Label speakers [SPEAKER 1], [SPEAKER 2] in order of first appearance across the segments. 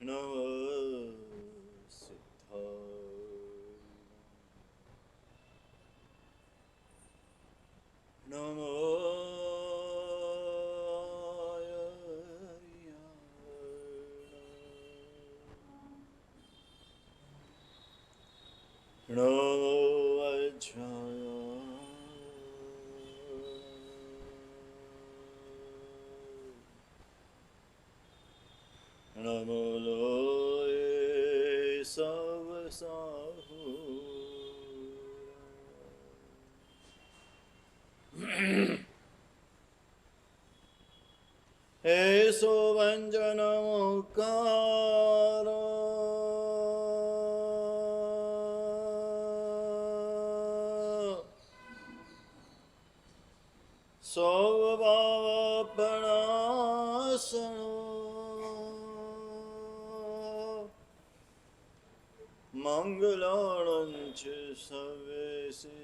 [SPEAKER 1] नमः सिद्धाय नमः नमो वज्राय नमो लोये सवसाहुराय एषो व्यञ्जनमुकार स्वभावपणासनो मङ्गलाणं च सर्वेषे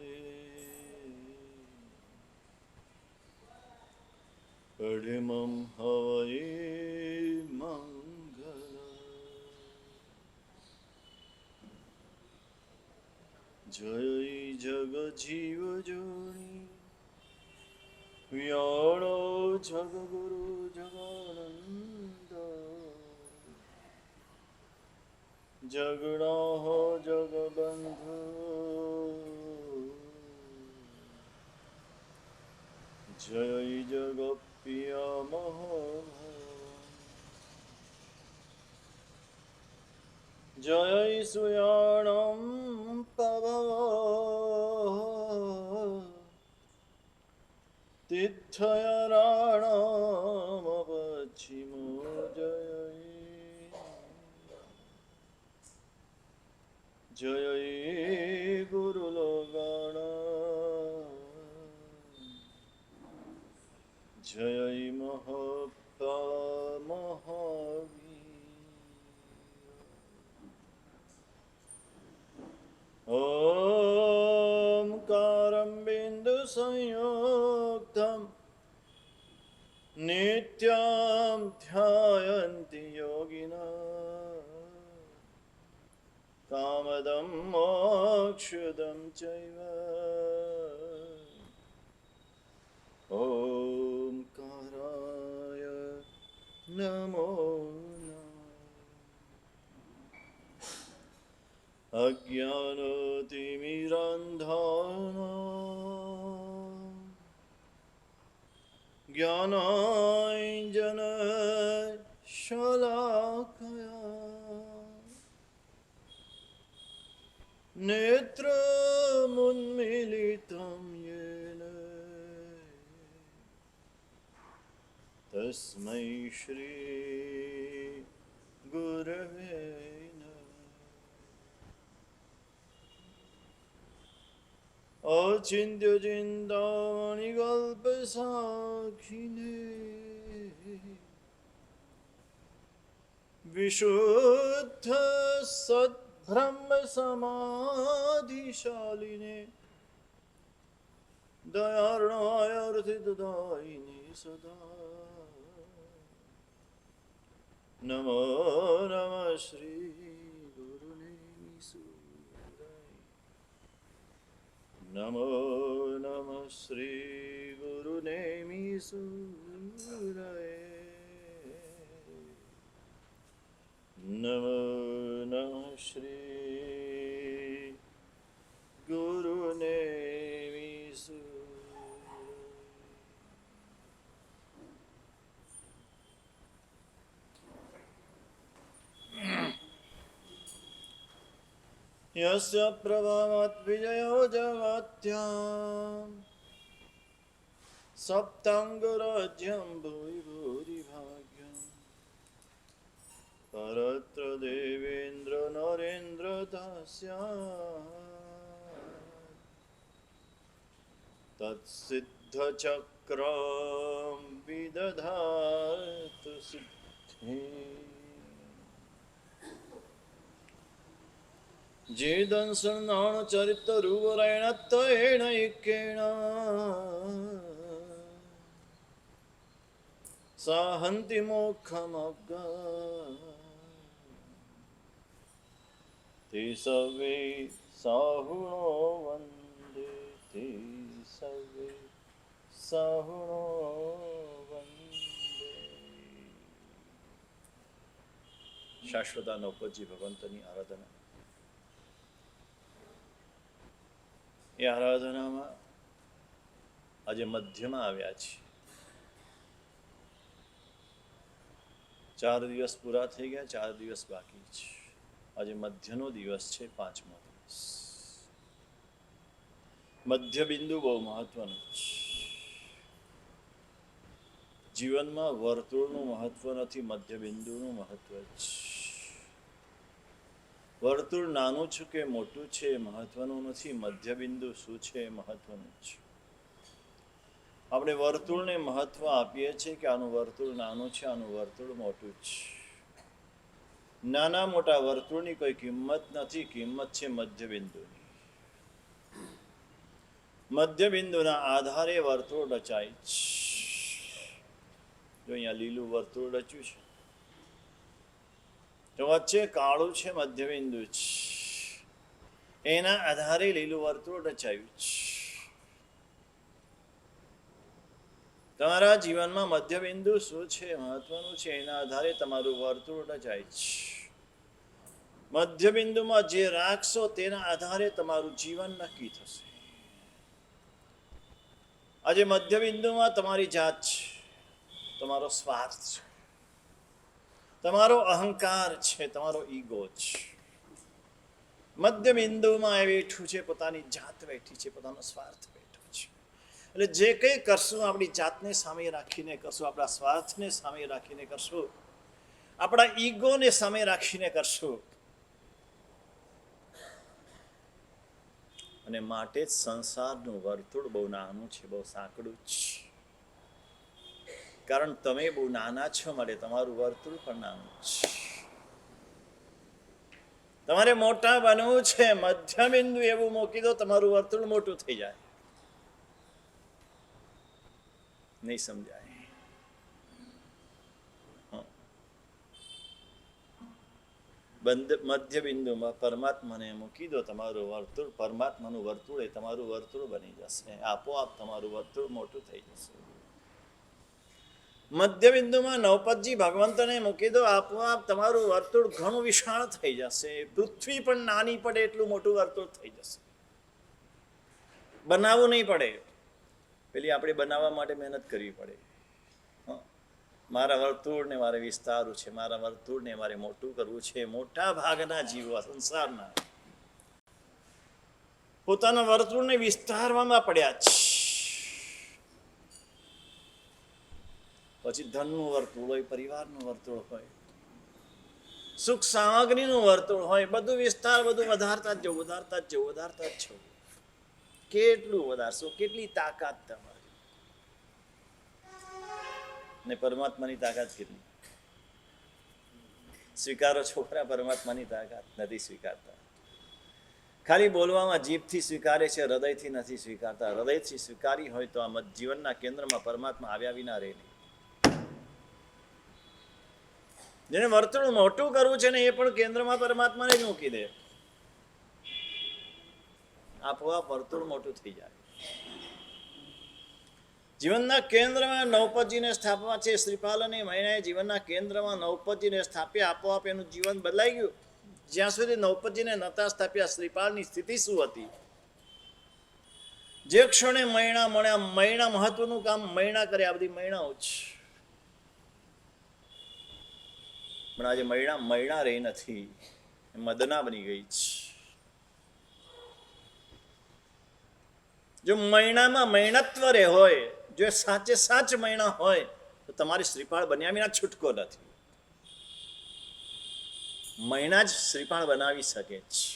[SPEAKER 1] परिमं हवै मङ्गल जय जगज्जीवजोनि व्याणो जगद्गुरु जगानन्द जगन्नाथ जगबन्धु जय जगत्प्रियमः जय सुयाणं पवः तीर्थयाराणामवचिमो जय गुरुलोगाण जय महावीर ओंकारं बिन्दुसंयुक्तं नित्यं ध्यायन्ति योगिनः कामदं मोक्षदं चैव ओंकाराय नमो नमः अज्ञानतिमिरान्धकाराः ज्ञानाञ्जनशलाकया नेत्रमुन्मीलितं येन तस्मै श्री गुरवे नमः अचिन्त्यचिन्तामणिकल्पसाक्षिणे विशुद्ध सद्ब्रह्म समाधिशालिने दयार्णवायर्थितदायिने सदा नमो नमः श्री गुरुनेमिसूराय नमो नमः श्री गुरुनेमिसूराय नमो नमः श्री गुरुनेमिसूराय यस्य प्रभावद्विजयो जगत्यां सप्ताङ्गराज्यं भूरि भूरि भाग्यं परत्र देवेन्द्र नरेन्द्र दास्यात् तत्सिद्धचक्रं विदधातु सिद्धिम् जेदंसन्नाण चरितरूपरेण तेन इक्केण साहन्ति मोक्षमग्गा તે સવે સાહુણો વંદે, તે સવે સાહુણો વંદે. શાશ્વતા નૌપતજી ભગવંતની આરાધના. એ આરાધનામાં આજે મધ્યમાં આવ્યા છે. 4 દિવસ પૂરા થઈ ગયા, 4 દિવસ બાકી છે. આજે મધ્યનો દિવસ છે, 5મો દિવસ. મધ્ય બિંદુ બહુ મહત્વનું છે. જીવનમાં વર્તુળનું મહત્વ નથી, મધ્ય બિંદુનું મહત્વ છે. વર્તુળ નાનું છે કે મોટું છે એ મહત્વનું નથી, મધ્ય બિંદુ શું છે એ મહત્વનું છે. આપણે વર્તુળને મહત્વ આપીએ છીએ કે આનું વર્તુળ નાનું છે, આનું વર્તુળ મોટું છે. નાના મોટા વર્તુળની કોઈ કિંમત નથી, કિંમત છે મધ્ય બિંદુની. મધ્ય બિંદુના આધારે વર્તુળ રચાય છે. જો અહીંયા લીલું વર્તુળ રચ્યું છે, તો વચ્ચે કાળું છે, મધ્ય બિંદુ છે. એના આધારે લીલું વર્તુળ રચાયું છે. તમારા જીવનમાં મધ્ય બિંદુ શું છે મહત્વનું છે, એના આધારે તમારું વર્તુળ રચાય છે. મધ્ય બિંદુમાં જે રાખશો તેના આધારે તમારું જીવન નક્કી થશે. આજે મધ્ય બિંદુમાં તમારી જાત છે, તમારો સ્વાર્થ છે, તમારો અહંકાર છે, તમારો ઈગો છે. મધ્ય બિંદુમાં એ બેઠું છે, પોતાની જાત બેઠી છે, પોતાનો સ્વાર્થ બેઠો છે. એટલે જે કંઈ કરશું આપણી જાતને સામે રાખીને કરશું, આપણા સ્વાર્થને સામે રાખીને કરશું, આપણા ઈગોને સામે રાખીને કરશું. અને માટે જ સંસારનું વર્તુળ બહુ નાનું છે, બહુ સાંકડું છે. કારણ તમે બહુ નાના છો, માટે તમારું વર્તુળ પણ નાનું છે. તમારે મોટા બનવું છે, મધ્ય બિંદુ એવું મૂકી દો, તમારું વર્તુળ મોટું થઈ જાય. નહીં સમજાય. મધ્ય બિંદુમાં પરમાત્માને મૂકી દો, તમારું વર્તુળ પરમાત્માનું વર્તુળ એ તમારું વર્તુળ બની જશે. આપોઆપ તમારું વર્તુળ મોટું થઈ જશે. મધ્ય બિંદુમાં નૌપતજી ભગવંતને મૂકી દો, આપોઆપ તમારું વર્તુળ ઘણું વિશાળ થઈ જશે. પૃથ્વી પણ નાની પડે એટલું મોટું વર્તુળ થઈ જશે. બનાવવું નહીં પડે, પેલી આપણે બનાવવા માટે મહેનત કરવી પડે. મારા વર્તુળને મારે વિસ્તારવું છે, મારા વર્તુળને મારે મોટું કરવું છે. મોટા ભાગના જીવો સંસારના પોતાના વર્તુળને વિસ્તારવામાં પડ્યા છે. પછી ધનનું વર્તુળ હોય, પરિવારનું વર્તુળ હોય, સુખ સામગ્રીનું વર્તુળ હોય, બધું વિસ્તાર, બધું વધારતા જ જવું, વધારતા જ જવું, વધારતા જ જવું. કેટલું વધારશો, કેટલી તાકાત તમારી, ને પરમાત્માની તાકાત કેટલી? સ્વીકારો છોકરા પરમાત્માની તાકાત? નથી સ્વીકારતા. ખાલી બોલવામાં જીભથી સ્વીકારે છે, હૃદયથી નથી સ્વીકારતા. હૃદયથી સ્વીકારી હોય તો આ જીવનના કેન્દ્રમાં પરમાત્મા આવ્યા વિના રહે નહીં. જેને વર્તુળ મોટું કરવું છે ને એ પણ કેન્દ્રમાં પરમાત્માને જ મૂકી દે, આપોઆપ વર્તુળ મોટું થઈ જાય. જીવનના કેન્દ્રમાં નૌપતજીને સ્થાપવા છે. શ્રીપાલ અને મૈનાએ જીવનના કેન્દ્રમાં નૌપતજીને સ્થાપ્યા, આપોઆપ એનું જીવન બદલાઈ ગયું. જ્યાં સુધી નૌપતજીને નતા સ્થાપ્યા, શ્રીપાલની સ્થિતિ શું હતી? જે ક્ષણે મૈણા મળ્યા, મૈણા મહત્વનું કામ મૈણા કરે, આ બધી મૈણાઓ છે. પણ આજે મૈણા રહી નથી, મદના બની ગઈ છે. જો મૈણામાં મૈણત્વ રે હોય, જો સાચે સાચ મૈણા હોય, તો તમારી શ્રીપાળ બન્યા વિના છૂટકો નથી. મૈણા જ શ્રીપાળ બનાવી શકે છે.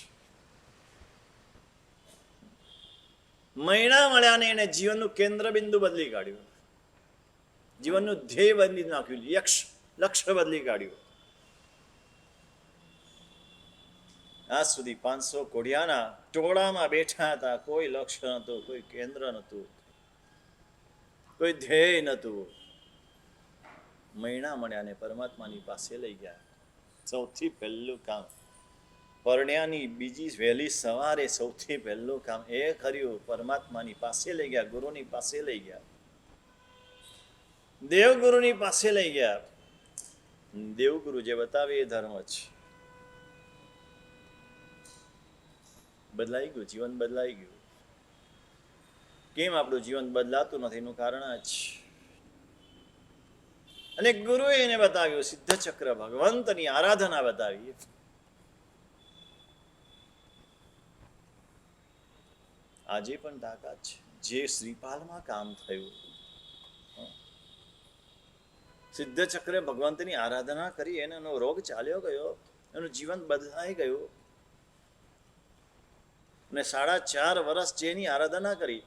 [SPEAKER 1] મૈણા મળ્યા ને એને જીવનનું કેન્દ્ર બિંદુ બદલી કાઢ્યું, જીવનનું ધ્યેય બદલી નાખ્યું, લક્ષ્ય બદલી કાઢ્યું. આજ સુધી 500 કોડિયાના ટોળામાં બેઠા હતા, કોઈ લક્ષ્ય નહોતું, કોઈ કેન્દ્ર નહોતું, કોઈ ધ્યેય નહોતું. મૈણા મળ્યા ને પરમાત્માની પાસે લઈ ગયા. સૌથી પહેલું કામ પરણ્યાની બીજી વહેલી સવારે સૌથી પહેલું કામ એ કર્યું, પરમાત્માની પાસે લઈ ગયા, ગુરુની પાસે લઈ ગયા, દેવગુરુની પાસે લઈ ગયા. દેવગુરુ જે બતાવે એ ધર્મ છે. બદલાઈ ગયું, જીવન બદલાઈ ગયું. કેમ આપણું જીવન બદલાતું નથી? એનું કારણ જ. અને ગુરુએ એને બતાવ્યું, સિદ્ધ ચક્ર ભગવંતની આરાધના બતાવી. આજે પણ તાકાત છે. જે શ્રીપાલમાં કામ થયું, સિદ્ધ ચક્રે ભગવંતની આરાધના કરી, એનો રોગ ચાલ્યો ગયો, એનું જીવન બદલાઈ ગયું. અને 4.5 વર્ષ જેની આરાધના કરી,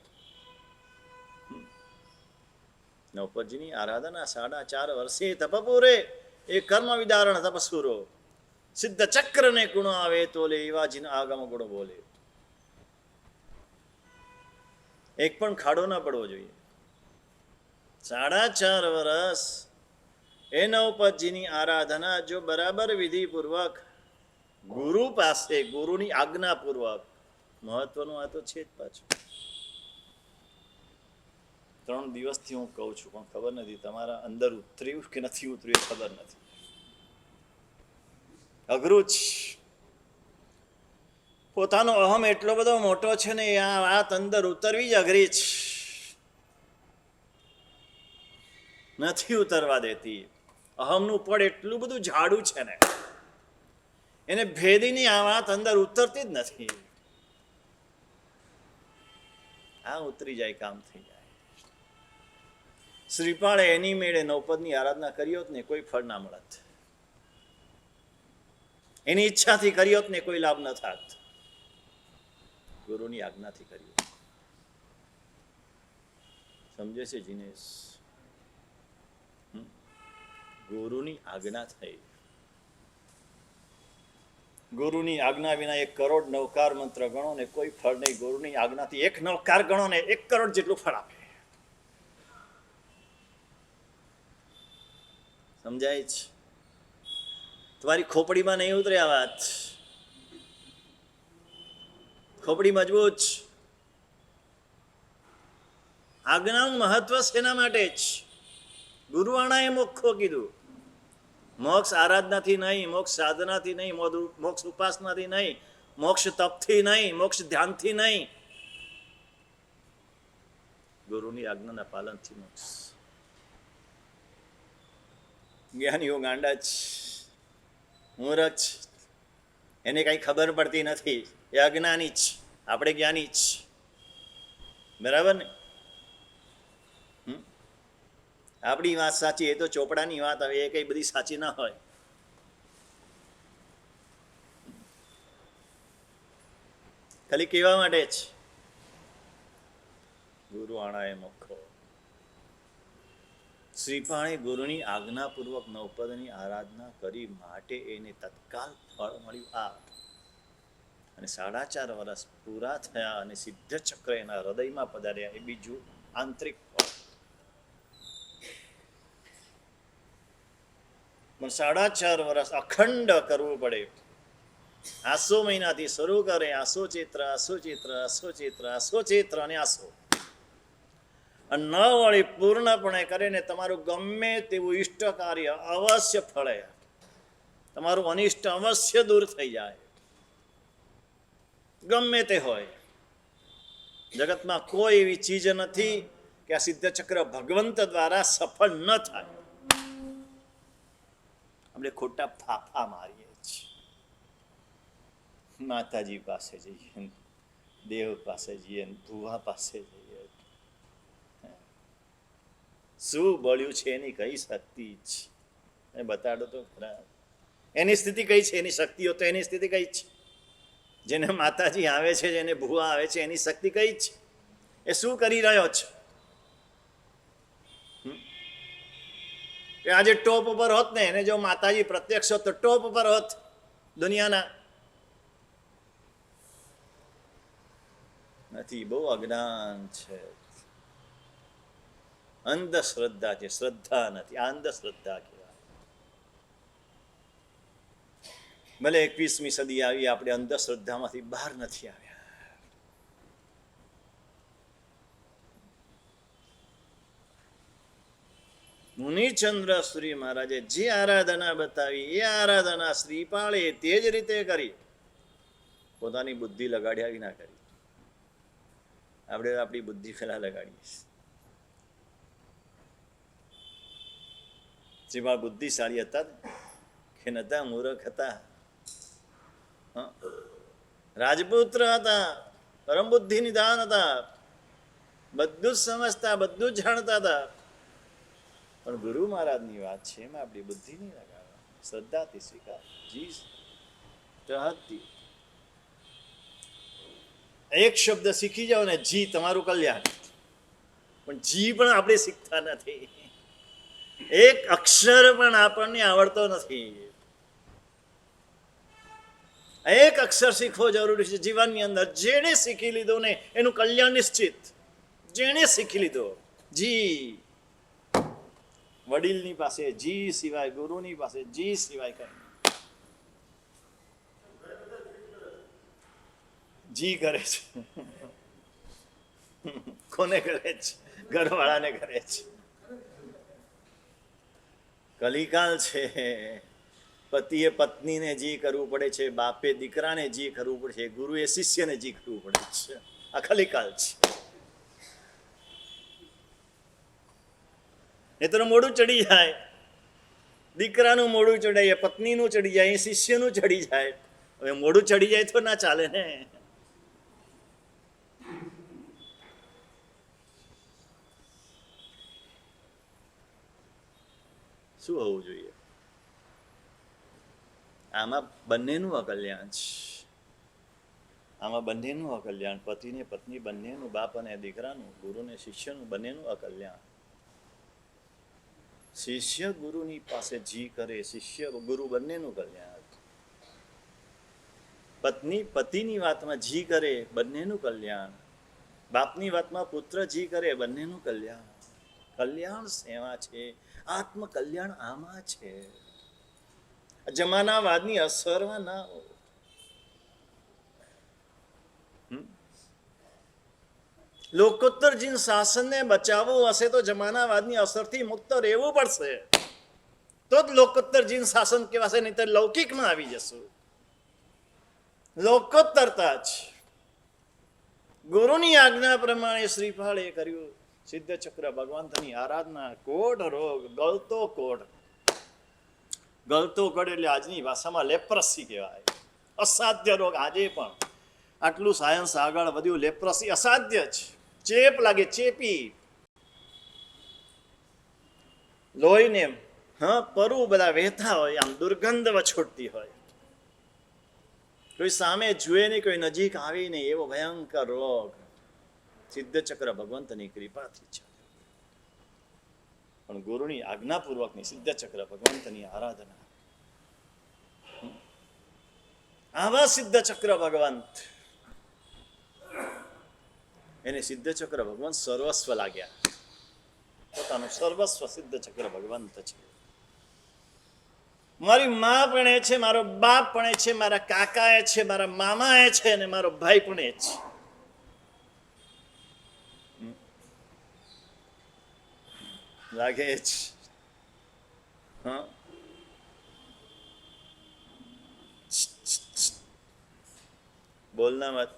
[SPEAKER 1] નૌપતજીની આરાધના 4.5 વર્ષે તપપુરે એ કર્મ વિદારણ તપસુરો, સિદ્ધ ચક્રને ગુણ આવે તો લે, એવા જીન આગમ ગુણ બોલે. એક પણ ખાડો ના પડવો જોઈએ. 4.5 વર્ષ એ નૌપતજીની આરાધના જો બરાબર વિધિપૂર્વક ગુરુ પાસે, ગુરુની આજ્ઞાપૂર્વક, મહત્વનું આ તો છે જ પાછું. 3 દિવસથી હું કહું છું, પણ ખબર નથી તમારા અંદર ઉતર્યું કે નથી ઉતર્યું, ખબર નથી. અઘરું જ. પોતાનો અહમ એટલો બધો મોટો છે ને, આ વાત અંદર ઉતરવી જ અઘરી જ નથી ઉતરવા દેતી. અહમનું પડ એટલું બધું જાડું છે ને, એને ભેદીની આ વાત અંદર ઉતરતી જ નથી. આ ઉતરી જાય, કામ થઈ જાય. શ્રીપાળે એની મેળે નૌપદની આરાધના કરી હોત ને કોઈ ફળ ના મળત, એની ઈચ્છાથી કરી હોત ને કોઈ લાભ ન થાત. ગુરુની આજ્ઞાથી કર્યું. સમજે છે જીનેશ? ગુરુની આજ્ઞા થઈ. ગુરુની આજ્ઞા વિના 1 કરોડ નવકાર મંત્ર ગણો ને કોઈ ફળ નહીં. ગુરુની આજ્ઞાથી 1 નવકાર ગણો ને 1 કરોડ જેટલું ફળ આપે. સમજાય છે? તમારી ખોપડીમાં નહીં ઉતરે આ વાત. ખોપડી મજબૂત. આજ્ઞાનું મહત્વ શેના માટે જ? ગુરુવાણાએ મોક્ષો કીધું. મોક્ષ આરાધનાથી નહીં, મોક્ષ સાધનાથી નહીં, મોક્ષ ઉપાસનાથી નહીં, મોક્ષ તપથી નહીં, મોક્ષ ધ્યાનથી નહીં, ગુરુની આજ્ઞાના પાલનથી મોક્ષ. જ્ઞાનીઓ ગાંડા જ, મૂર્ખ જ, એને કઈ ખબર પડતી નથી. એ અજ્ઞાની જ, આપણે જ્ઞાની જ. બરાબર ને? આપણી વાત સાચી, એ તો ચોપડાની વાત આવે, એ કઈ બધી સાચી ના હોય. ખાલી કહેવા માટે જ. ગુરુ આણાએ મોખો. શ્રીપાણે ગુરુની આજ્ઞાપૂર્વક નવપદની આરાધના કરી માટે એને તત્કાલ ફળ મળ્યું. આ અને 4.5 વર્ષ પૂરા થયા અને સિદ્ધ ચક્ર એના હૃદયમાં પધાર્યા. એ બીજું આંતરિક ફળ. પણ 4.5 વર્ષ અખંડ કરવું પડે. આસો મહિનાથી શરૂ કરે. આસો ચૈત્ર, આસો ચૈત્ર, આસો ચૈત્ર, આસો ચૈત્ર અને આસો. ન વળી પૂર્ણપણે કરીને તમારું ગમે તેવું ઈષ્ટ કાર્ય અવશ્ય ફળે. તમારું અનિષ્ટ અવશ્ય દૂર થઈ જાય. ગમે તે હોય. જગતમાં કોઈ એવી ચીજ નથી કે આ સિદ્ધ ચક્ર ભગવંત દ્વારા સફળ ન થાય. આપણે ખોટા ફાફા મારીએ છીએ. માતાજી પાસે જઈએ, દેવ પાસે જઈએ, ભુવા પાસે જઈએ. શું બળ્યું છે એની કઈ શક્તિ છે બતાડો તો ખરા. એની સ્થિતિ કઈ છે, એની શક્તિઓ તો એની સ્થિતિ કઈ છે. જેને માતાજી આવે છે, જેને ભુવા આવે છે, એની શક્તિ કઈ છે? એ શું કરી રહ્યો છે? આજે ટોપ ઉપર હોત ને, એને જો માતાજી પ્રત્યક્ષ હોત તો ટોપ ઉપર હોત દુનિયાના. નથી, બહુ અજ્ઞાન છે. અંધશ્રદ્ધા છે, શ્રદ્ધા નથી. આ અંધશ્રદ્ધા કહેવાય. ભલે 21મી સદી આવી, આપણે અંધશ્રદ્ધામાંથી બહાર નથી આવ્યા. મુનિચંદ્ર શ્રી મહારાજે જે આરાધના બતાવી એ આરાધના શ્રીપાળે તે જ રીતે કરી, પોતાની બુદ્ધિ લગાડ્યા વિના કરી. આપણે આપણી બુદ્ધિ પેલા લગાડીએ. શ્રીપાળ બુદ્ધિશાળી હતા કે નતા? મૂર્ખ હતા. રાજપુત્ર હતા, પરમ બુદ્ધિ નિદાન હતા, બધું જ સમજતા, બધું જ જાણતા હતા. પણ ગુરુ મહારાજની વાત છે, એમાં આપણી બુદ્ધિ નહીં લગાડવા, શ્રદ્ધાથી સ્વીકાર. જી ચાહતી એક શબ્દ શીખી જાઓ ને, જી તમારું કલ્યાણ. પણ જી પણ આપણે શીખતા નથી. એક અક્ષર પણ આપણને આવડતો નથી. એક અક્ષર શીખવો જરૂરી છે જીવનની અંદર. જેણે શીખી લીધો ને એનું કલ્યાણ નિશ્ચિત. જેણે શીખી લીધો, જી વડીલની પાસે જી સિવાય, ગુરુની પાસે જી સિવાય કઈ. જી કરે છે કોને કરે છે? ઘરવાળાને કરે છે. કલિકાલ છે. પતિએ પત્નીને જી કરવું પડે છે, બાપે દીકરાને જી કરવું પડે છે, ગુરુએ શિષ્યને જી કરવું પડે છે. આ કલિકાલ છે. એ તો મોડું ચડી જાય, દીકરાનું મોડું ચડાય, પત્નીનું ચડી જાય, શિષ્યનું ચડી જાય. હવે મોડું ચડી જાય તો ના ચાલે ને. શું હોવું જોઈએ? આમાં બંનેનું અકલ્યાણ છે. આમાં બંનેનું અકલ્યાણ. પતિને પત્ની બંનેનું, બાપ અને દીકરાનું, ગુરુને શિષ્યનું, બંનેનું અકલ્યાણ. શિષ્ય ગુરુની પાસે જી કરે, શિષ્ય ગુરુ બંનેનું કલ્યાણ. પત્ની પતિની વાતમાં જી કરે, બંનેનું કલ્યાણ. બાપની વાતમાં પુત્ર જી કરે, બંનેનું કલ્યાણ. કલ્યાણ એમાં છે, આત્મ કલ્યાણ આમાં છે. જમાનાવાદની અસરમાં ના હોય. લોકોત્તર જીન શાસનને બચાવવું હશે તો જમાનાવાદની અસરથી મુક્ત રહેવું પડશે, તો જ લોકોત્તર જીન શાસન કહેવાશે. નહીં તો લૌકિકમાં આવી જશું. લોકોત્તરતા જ ગુરુની આજ્ઞા પ્રમાણે શ્રીફાળે કર્યું. સિદ્ધ ચક્ર ભગવંતની આરાધના. કોઢ રોગ, ગળતો કોઢ. ગળતો કોઢ એટલે આજની ભાષામાં લેપ્રસી કહેવાય. અસાધ્ય રોગ. આજે પણ આટલું સાયન્સ આગળ વધ્યું, લેપ્રસી અસાધ્ય છે. ચેપ લાગે, ચેપી. લોહીને પરુ બધા વહેતા હોય, આમ દુર્ગંધ વછોડતી હોય. કોઈ સામે જુએ નહીં, કોઈ નજીક આવી નહીં, એવો ભયંકર રોગ સિદ્ધ ચક્ર ભગવંતની કૃપાથી છે. પણ ગુરુની આજ્ઞાપૂર્વકની સિદ્ધ ચક્ર ભગવંતની આરાધના. આવા સિદ્ધ ચક્ર ભગવંત, એને સિદ્ધ ચક્ર ભગવંત સર્વસ્વ લાગ્યા. પોતાનું સર્વસ્વ સિદ્ધ ચક્ર ભગવંત છે. મારી મા પણ એ છે, મારો બાપ પણ એ છે, મારા કાકા એ છે, મારા મામા એ છે, અને મારો ભાઈ પણ એ છે. લાગે છે. બોલના મત.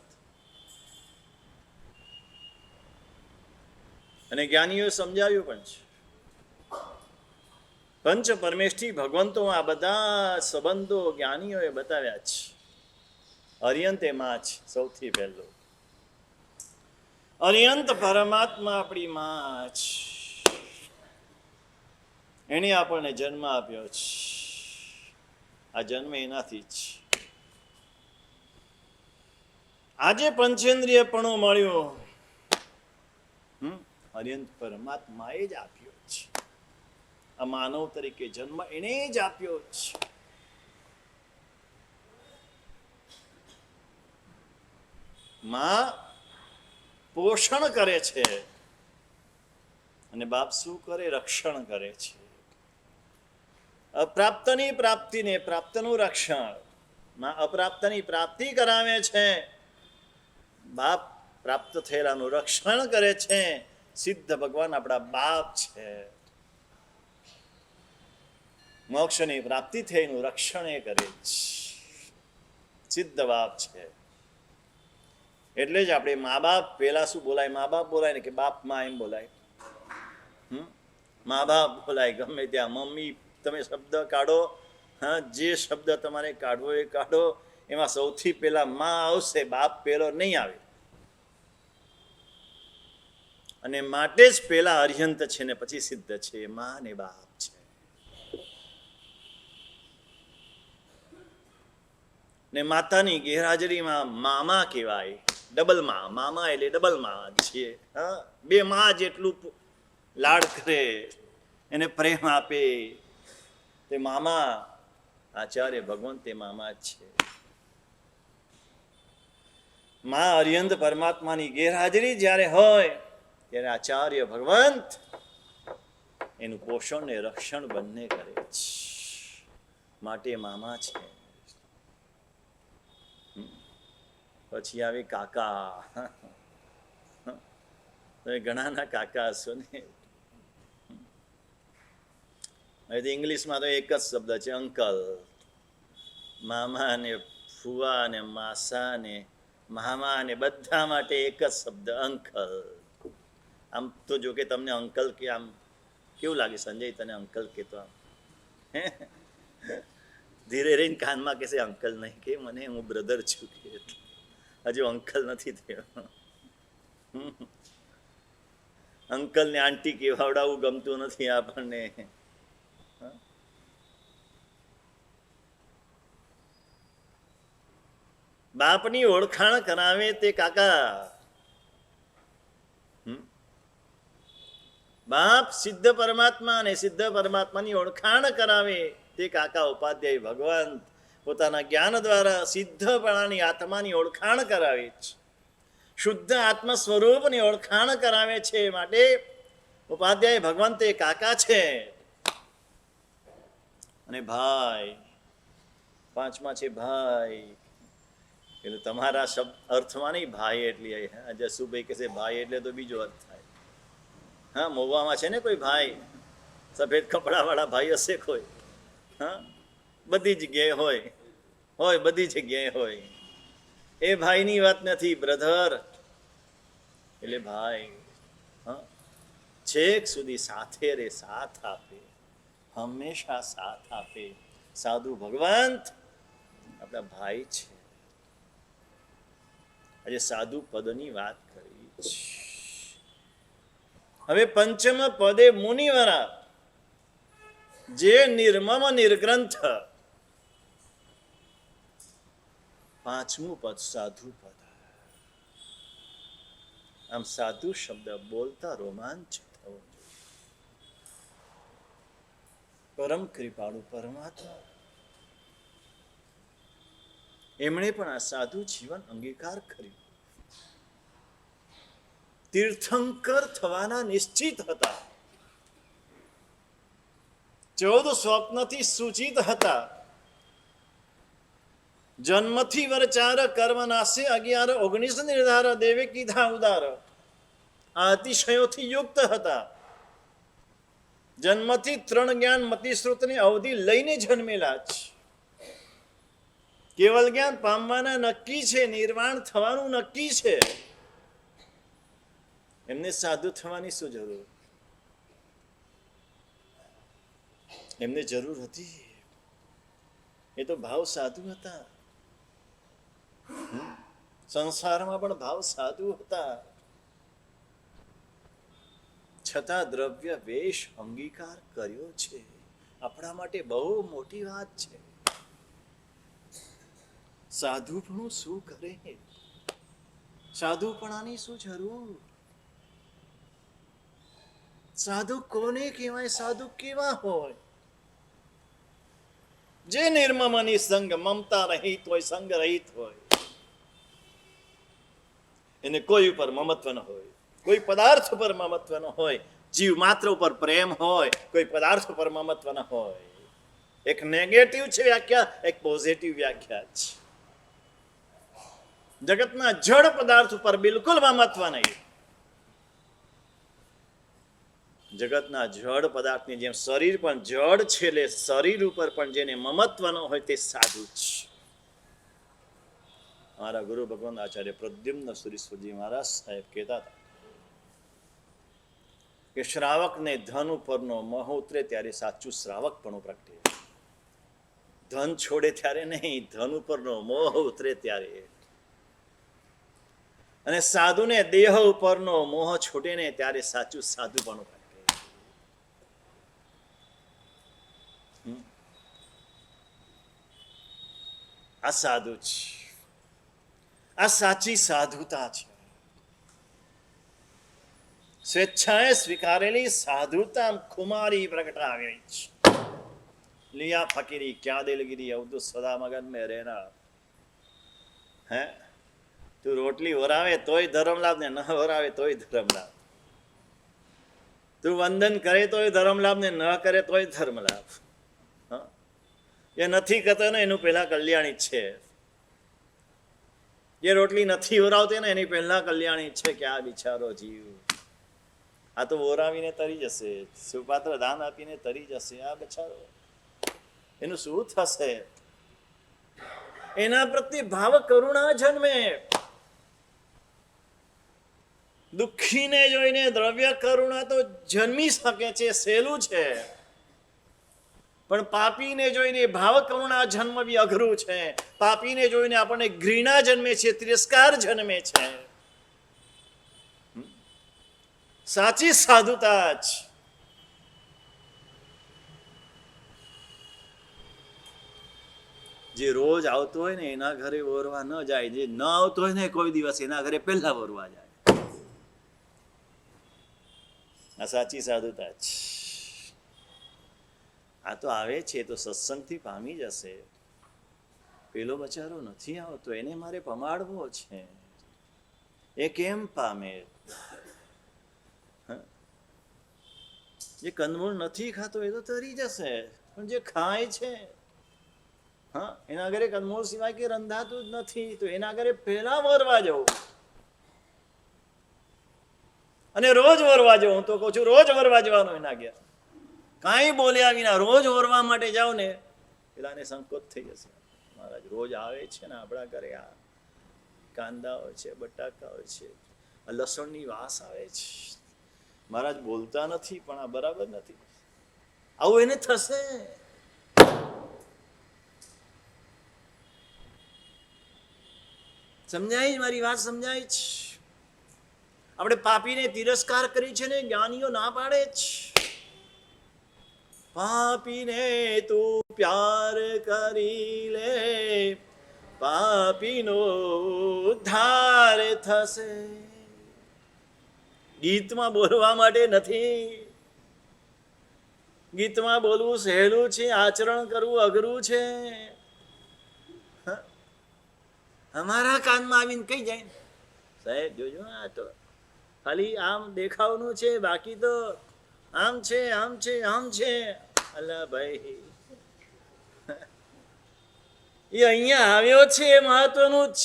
[SPEAKER 1] અને જ્ઞાનીઓએ સમજાવ્યું પણ છે. પંચ પરમેષ્ઠી ભગવંતો, આ બધા સંબંધો જ્ઞાનીઓએ બતાવ્યા છે. અર્યંત એમાં છે સૌથી પહેલો. અર્યંત પરમાત્મા આપણી માં છે. એણે આપણને જન્મ આપ્યો છે. આ જન્મ એનાથી જ. આજે પંચેન્દ્રિયપણું મળ્યું, અર્યંત પરમાત્માએ જ આપ્યો છે. આ માનવ તરીકે જન્મ એણે જ આપ્યો છે. માં પોષણ કરે છે અને બાપ શું કરે? રક્ષણ કરે છે. અપ્રાપ્તની પ્રાપ્તિને પ્રાપ્તનું રક્ષણ. માં અપ્રાપ્તની પ્રાપ્તિ કરાવે છે, બાપ પ્રાપ્ત થયેલાનું રક્ષણ કરે છે. સિદ્ધ ભગવાન આપણા બાપ છે. મોક્ષની પ્રાપ્તિ થઈનું રક્ષણ એ કરે છે, સિદ્ધ બાપ છે. એટલે જ આપણે મા બાપ પેલા શું બોલાય? મા બાપ બોલાય ને કે બાપ માં એમ બોલાય? મા બાપ બોલાય. ગમે ત્યાં મમ્મી તમે શબ્દ કાઢો, હા, જે શબ્દ તમારે કાઢવો એ કાઢો, એમાં સૌથી પહેલા માં આવશે, બાપ પેલો નહીં આવે. અને માટે જ પેલા અર્યંત છે ને પછી સિદ્ધ છે, માં ને બાપ છે. ને માતાની ગેરહાજરીમાં મામા કહેવાય, ડબલ માં. મામા એટલે ડબલ માં છે. હા, બે માં જેટલું લાડ કરે, એને પ્રેમ આપે, તે મામા. આચાર્ય ભગવાન તે મામા જ છે. માં અર્યંત પરમાત્માની ગેરહાજરી જ્યારે હોય ત્યારે આચાર્ય ભગવંત એનું પોષણ ને રક્ષણ બંને કરે છે, માટે મામા છે. પછી આવે કાકા. તમે ઘણાના કાકા હશો ને. હવે ઇંગ્લિશમાં તો એક જ શબ્દ છે, અંકલ. મામા ને ફુવા ને માસા ને મામા ને બધા માટે એક જ શબ્દ, અંકલ. આમ તો જો કે તમને અંકલ કે આમ કેવું લાગે સંજય? તને અંકલ કે તો આમ ધીરે રહીને કાનમાં કહેશે અંકલ નહીં કે મને, હું બ્રધર છું કે, હજુ અંકલ નથી થયો. અંકલ ને આંટી કહેવાવડાવું ગમતું નથી આપણને. બાપની ઓળખાણ કરાવે તે કાકા. બાપ સિદ્ધ પરમાત્મા અને સિદ્ધ પરમાત્માની ઓળખાણ કરાવે તે કાકા ઉપાધ્યાય ભગવાન પોતાના જ્ઞાન દ્વારા સિદ્ધપણાની આત્માની ઓળખાણ કરાવે છે, શુદ્ધ આત્મ સ્વરૂપની ઓળખાણ કરાવે છે. માટે ઉપાધ્યાય ભગવાન તે કાકા છે. અને ભાઈ પાંચમા છે ભાઈ. એટલે તમારા શબ્દ અર્થમાં નહીં ભાઈ એટલી, જસુભાઈ કહેશે ભાઈ એટલે તો બીજો અર્થ થાય. હા, મોવામાં છે ને કોઈ ભાઈ, સફેદ કપડાવાળા ભાઈ હશે કોઈ. હા, બધી જગ્યાએ હોય બધી જગ્યાએ હોય. એ ભાઈની વાત નથી, બ્રધર એટલે ભાઈ. હા, છેક સુધી સાથે રે, સાથ આપે, હંમેશા સાથ આપે. સાધુ ભગવંત આપણા ભાઈ છે. આજે સાધુ પદની વાત કરી છે. હવે પંચમ પદે મુનિવરા, જે નિર્મમ નિર્ગ્રંથ. પાંચમું પદ સાધુ પદ. આમ સાધુ શબ્દ બોલતા રોમાંચ થવો જોઈએ. પરમ કૃપાળુ પરમાત્મા એમણે પણ આ સાધુ જીવન અંગીકાર કર્યું. તીર્થંકર થવાના નિશ્ચિત હતા, 14 સ્વપ્નથી સૂચિત હતા. જન્મથી વરચાર કર્મ નાશે 11 19 નિર્ધાર, દેવે કીધા ઉદાર. આ અતિશયોથી યુક્ત હતા. જન્મથી 3 જ્ઞાન મતિશ્રુતની અવધિ લઈને જન્મેલા છે. કેવલ જ્ઞાન પામવાના નક્કી છે, નિર્વાણ થવાનું નક્કી છે. એમને સાધુ થવાની શું જરૂર? એમને જરૂર હતી. એ તો ભાવ સાધુ હતા. સંસારમાં પણ ભાવ સાધુ હતા. છતાં દ્રવ્ય વેશ અંગીકાર કર્યો છે. આપણા માટે બહુ મોટી વાત છે. સાધુપણું શું કરે? સાધુપણાની શું જરૂર? સાધુ કોને કહેવાય? સાધુ કેવા હોય? જે નિર્મમની સંગ, મમતા રહિત હોય, સંગ રહિત હોય. એને કોઈ ઉપર મમત્વ ન હોય, કોઈ પદાર્થ પર મમત્વ ન હોય. જીવ માત્ર ઉપર પ્રેમ હોય, કોઈ પદાર્થ પર મમત્વ ન હોય. એક નેગેટિવ છે વ્યાખ્યા, એક પોઝિટિવ વ્યાખ્યા છે. જગતના જડ પદાર્થ ઉપર બિલકુલ મમત્વ નહીં. જગતના જડ પદાર્થની જેમ શરીર પણ જડ છે, એટલે શરીર ઉપર પણ જેને મમત્વ ન હોય તે સાધુ છે. મારા ગુરુ ભગવાન આચાર્ય પ્રદ્યુમ્ન સુરેશ્વરજી મહારાજ સાહેબ કહેતા હતા કે શ્રાવકને ધન ઉપરનો મોહ ઉતરે ત્યારે સાચું શ્રાવકપણું પ્રગટે. ધન છોડે ત્યારે નહીં, ધન ઉપરનો મોહ ઉતરે ત્યારે. અને સાધુને દેહ ઉપરનો મોહ છૂટે ને ત્યારે સાચું સાધુપણું પ્રગટે. આ સાધુ છે, આ સાચી સાધુતા છે. સ્વેચ્છાએ સ્વીકારેલી સાધુતા ખુમારી પ્રગટાવે છે. લિયા ફકીરી ક્યાં દિલગીરી અવધુ સદા મગન મેં રહેના. હે તું રોટલી વરાવે તોય ધર્મ લાભ ને ન વરાવે તોય ધર્મ લાભ. તું વંદન કરે તોય ધર્મ લાભ ને ન કરે તોય ધર્મ લાભ. એ નથી કરતો ને એનું પહેલા કલ્યાણી છે. જે રોટલી નથી વરાવતી ને એની પહેલા કલ્યાણી છે કે આ બિચારો જીવ. આ તો વરાવીને તરી જશે, સુપાત્ર દાન આપીને તરી જશે. આ બિચારો એનું શું થશે? એના પ્રત્યે ભાવ કરુણા જન્મે. દુઃખીને જોઈને દ્રવ્ય કરુણા તો જન્મી શકે છે, સહેલું છે. પણ પાપીને જોઈને ભાવ કરુણા જન્મવી અઘરું છે. પાપીને જોઈને આપણને ઘૃણા જન્મે છે, તિરસ્કાર જન્મે છે. સાચી સાધુતા જ જે રોજ આવતો હોય ને એના ઘરે ઓરવા ન જાય, જે ન આવતો હોય ને કોઈ દિવસ એના ઘરે પહેલા ઓરવા જાય. આ સાચી સાધુતા જ. આ તો આવે છે તો સત્સંગથી પામી જશે. પેલો બચારો નથી આવતો, એને મારે પમાડવો છે. એ કેમ પામે? જે કંદમૂળ નથી ખાતો એ તો તરી જશે, પણ જે ખાય છે, હા, એના ઘરે કંદમૂળ સિવાય કે રંધાતું જ નથી, તો એના ઘરે પહેલા વરવા જવું. અને રોજ વરવા જવું. હું તો કહું છું રોજ વરવા જવાનું એના ઘેર. કાંઈ બોલ્યા વિના રોજ વરવા માટે જાવ ને, પેલાને સંકોચ થઈ જશે. મહારાજ રોજ આવે છે ને આપણા ઘરે, આ કાંદા હોય છે, બટાકા હોય છે, લસણની વાસ આવે છે. મહારાજ બોલતા નથી પણ આ બરાબર નથી. આવું એને થશે. સમજાય? મારી વાત સમજાય છે? આપણે પાપીને તિરસ્કાર કરી છે ને, જ્ઞાનીઓ ના પાડે છે. પાપીને તું પ્યાર કરી લે, પાપીનો ઉદ્ધાર થશે. ગીતમાં બોલવા માટે નથી. ગીતમાં બોલવું સહેલું છે, આચરણ કરવું અઘરું છે. અમારા કાનમાં આવીને કઈ જાય, સાહેબ જોજો આ તો ખાલી આમ દેખાવનું છે, બાકી તો આમ છે, આમ છે, આમ છે. અલ્લા ભાઈ, એ અહીંયા આવ્યો છે એ મહત્વનું જ.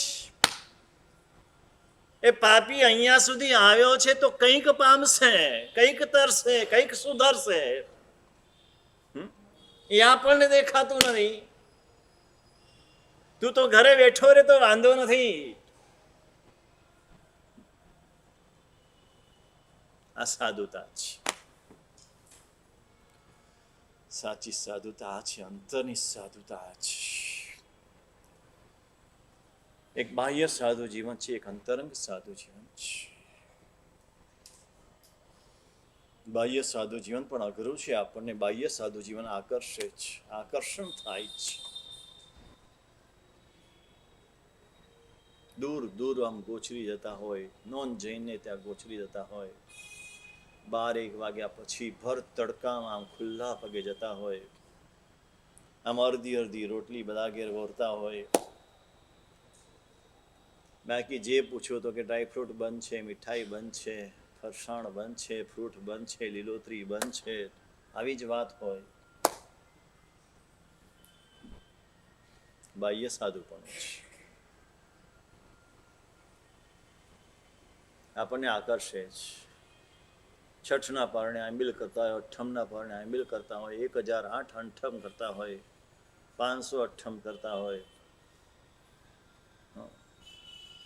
[SPEAKER 1] એ પાપી અહીંયા સુધી આવ્યો છે તો કંઈક પામશે, કંઈક તરશે, કંઈક સુધરશે. એ આપણને દેખાતું નથી. તું તો ઘરે બેઠો રે તો વાંધો નથી. આ સાધુતા છે. સાચી સાધુતા છે, અંતરની સાધુતા છે. એક બાહ્ય સાધુ જીવન છે, એક અંતરંગ સાધુ જીવન છે. બાહ્ય સાધુ જીવન પણ અઘરું છે. આપણને બાહ્ય સાધુ જીવન આકર્ષે છે, આકર્ષણ થાય છે. દૂર દૂર આમ ગોચરી જતા હોય, નોંધ જઈને ત્યાં ગોચરી જતા હોય. 12-1 વાગ્યા પછી ભર તડકામાં આમ ખુલ્લા પગે જતા હોય. આમ અડધી અડધી રોટલી બધા ઘેર વોરતા હોય. બાકી જે પૂછો તો કે ડ્રાયફ્રૂટ બંધ છે, મીઠાઈ બંધ છે, ફરસાણ બંધ છે, ફ્રૂટ બંધ છે, લીલોતરી બંધ છે. આવી જ વાત હોય. બાહ્ય સાધુપણું છે. આપણને આકર્ષે છે. છઠના પારણે આંબિલ કરતા હોય, અઠ્ઠમના પારણે આંબિલ કરતા હોય, 1008 અઠ્ઠમ કરતા હોય, 500 અઠ્ઠમ કરતા હોય,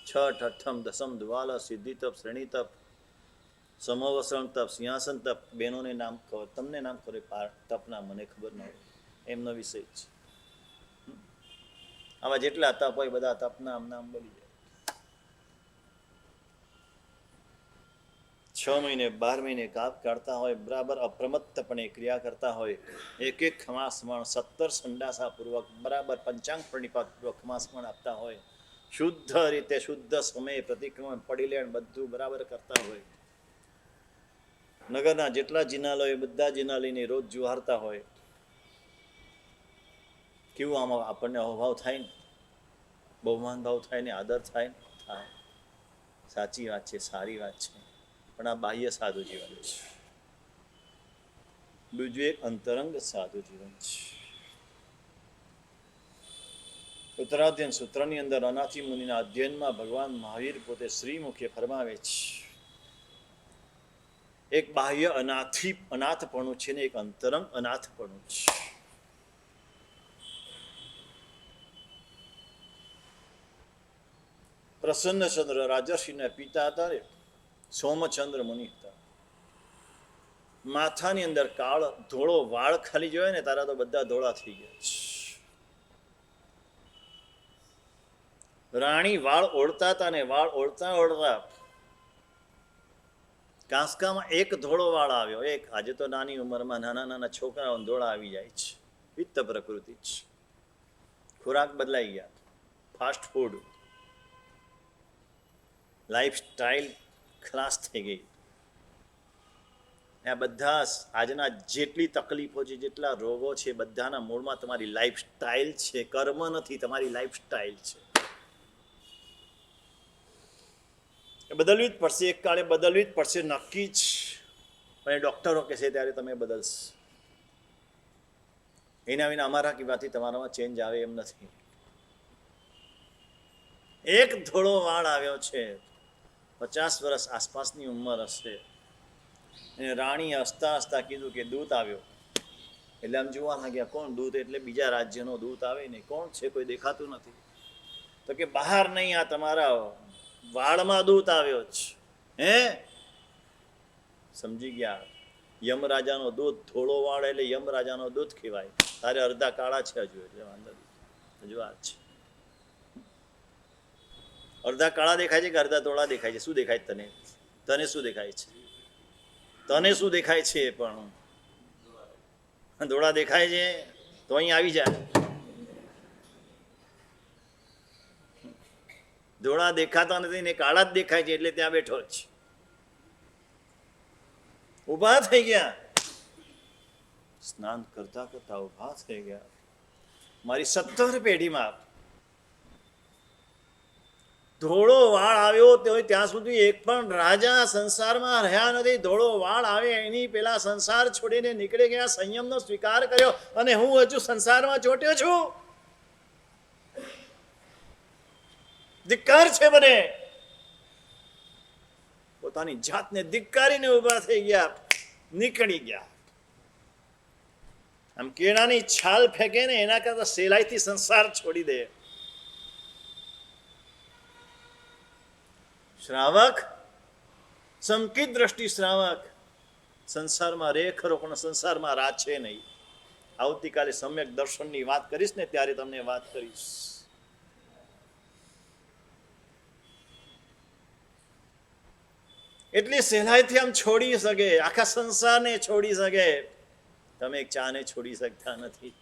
[SPEAKER 1] છઠ અઠ્ઠમ દસમ દ્વાલા સિદ્ધિ તપ, શ્રેણી તપ, સમવસરણ તપ, સિંહાસન તપ. બહેનોને નામ ખબર, તમને નામ ખબર, તપના મને ખબર ન હોય, એમનો વિષય છે. આવા જેટલા તપ હોય બધા તપના નામ બોલી જાય. 6 મહિને 12 મહિને કાપ કાઢતા હોય, બરાબર અપ્રમત્તપણે ક્રિયા કરતા હોય, એક એક ખમાસમણ 17 સંડાસા પૂર્વક બરાબર પંચાંગ પ્રણિપાત પૂર્વક ખમાસમણ આપતા હોય, શુદ્ધ રીતે શુદ્ધ સમયે પ્રતિક્રમણ પડી લેણ બધું બરાબર કરતા હોય, નગરના જેટલા જિનાલય બધા જિનાલીને રોજ જુહારતા હોય, કેવું આમાં આપણને અભાવ થાય ને, બહુમાન ભાવ થાય ને, આદર થાય ને, થાય. સાચી વાત છે, સારી વાત છે, પણ આ બાહ્ય સાધુ જીવન છે. બીજું એક અંતરંગ સાધુ જીવન છે. ઉત્તરાધ્યયન સૂત્રની અંદર અનાથી મુનિના અધ્યયનમાં ભગવાન મહાવીર પોતે શ્રીમુખે ફરમાવે છે, એક બાહ્ય અનાથપણું છે ને એક અંતરંગ અનાથપણું છે. પ્રસન્નચંદ્ર રાજર્ષિના પિતા હતા ને સોમચંદ્ર મુનિ હતા. માથાની અંદર કાળ ધોળો વાળ ખાલી જોયો ને તારા તો બધા ધોળા થઈ ગયા છે. રાણી વાળ ઓળતા હતા ને વાળ ઓળતા ઓળતા કાંસકામાં એક ધોળો વાળ આવ્યો. એક આજે તો નાની ઉંમરમાં નાના નાના છોકરાઓ ધોળા આવી જાય છે, પિત્ત પ્રકૃતિ છે. ખોરાક બદલાઈ ગયા, ફાસ્ટ ફૂડ, લાઈફ સ્ટાઈલ ખલાસ થઈ ગઈ. આ બધા આજના જેટલી તકલીફો છે, જેટલા રોગો છે, બધાના મૂળમાં તમારી લાઈફ સ્ટાઈલ છે. કર્મ નથી, તમારી લાઈફ સ્ટાઈલ છે. એ બદલવી જ પડશે, એક કાળે બદલવી જ પડશે, નક્કી જ. પણ એ ડૉક્ટરો કહેશે ત્યારે તમે બદલશે. એના વિના અમારા કહેવાથી તમારામાં ચેન્જ આવે એમ નથી. એક ધોળો વાળ આવ્યો છે, 50 વર્ષ આસપાસની ઉંમર હશે. અને રાણીએ હસતા હસતા કીધું કે દૂત આવ્યો. એટલે આમ જોવા લાગ્યા, કોણ દૂત? એટલે બીજા રાજ્યનો દૂત આવે ને, કોણ છે? કોઈ દેખાતું નથી. તો કે બહાર નહીં, આ તમારા વાળમાં દૂત આવ્યો છે. હે, સમજી ગયા. યમરાજાનો દૂત, ધોળો વાળ એટલે યમરાજાનો દૂત કહેવાય. તારે અડધા કાળા છે હજુ, એટલે વાંધો નહીં, હજુ આ છે. અડધા કાળા દેખાય છે કે અડધા ધોળા દેખાય છે? શું દેખાય તને? તને શું દેખાય છે? તને શું દેખાય છે? પણ ધોળા દેખાય છે તો અહીં આવી જાય. ધોળા દેખાતા નથી ને કાળા જ દેખાય છે એટલે ત્યાં બેઠો છે. ઉભા થઈ ગયા, સ્નાન કરતા કરતા ઉભા થઈ ગયા. મારી 17 પેઢીમાં ધોળો વાળ આવ્યો ત્યાં સુધી એક પણ રાજા સંસારમાં રહ્યા નથી. ધોળો વાળ આવે એની પેલા સંસાર છોડીને નીકળી ગયા, સંયમનો સ્વીકાર કર્યો, અને હું હજુ સંસારમાં ચોટ્યો છું. ધિક્કાર છે મને. પોતાની જાતને ધિક્કારીને ઉભા થઈ ગયા, નીકળી ગયા. આમ કેળાની છાલ ફેંકે ને એના કરતા સહેલાઈથી સંસાર છોડી દે. શ્રાવક, સંકિત દ્રષ્ટિ શ્રાવક, સંસારમાં રે ખરો પણ સંસારમાં રા છે નહીં. આવતીકાલે સમ્યક દર્શનની વાત કરીશ ને ત્યારે તમને વાત કરીશ. એટલી સહેલાઈથી આમ છોડી શકે, આખા સંસારને છોડી શકે. તમે એક ચાને છોડી શકતા નથી,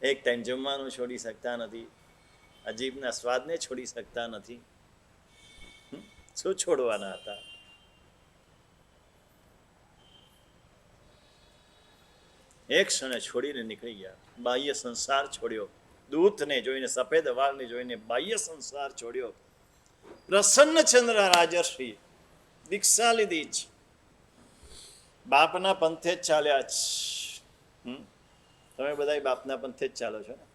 [SPEAKER 1] એક ટાઈમ જમવાનું છોડી શકતા નથી, અજીબના સ્વાદને છોડી શકતા નથી. શું છોડવાના હતા? એક ક્ષણે છોડીને નીકળી ગયા. બાહ્ય સંસાર છોડ્યો, દૂતને જોઈને, સફેદ વાળને જોઈને બાહ્ય સંસાર છોડ્યો. પ્રસન્નચંદ્ર રાજર્ષિ દીક્ષા લીધી જ, બાપના પંથે જ ચાલ્યા જ. તમે બધા બાપના પંથે જ ચાલો છો ને?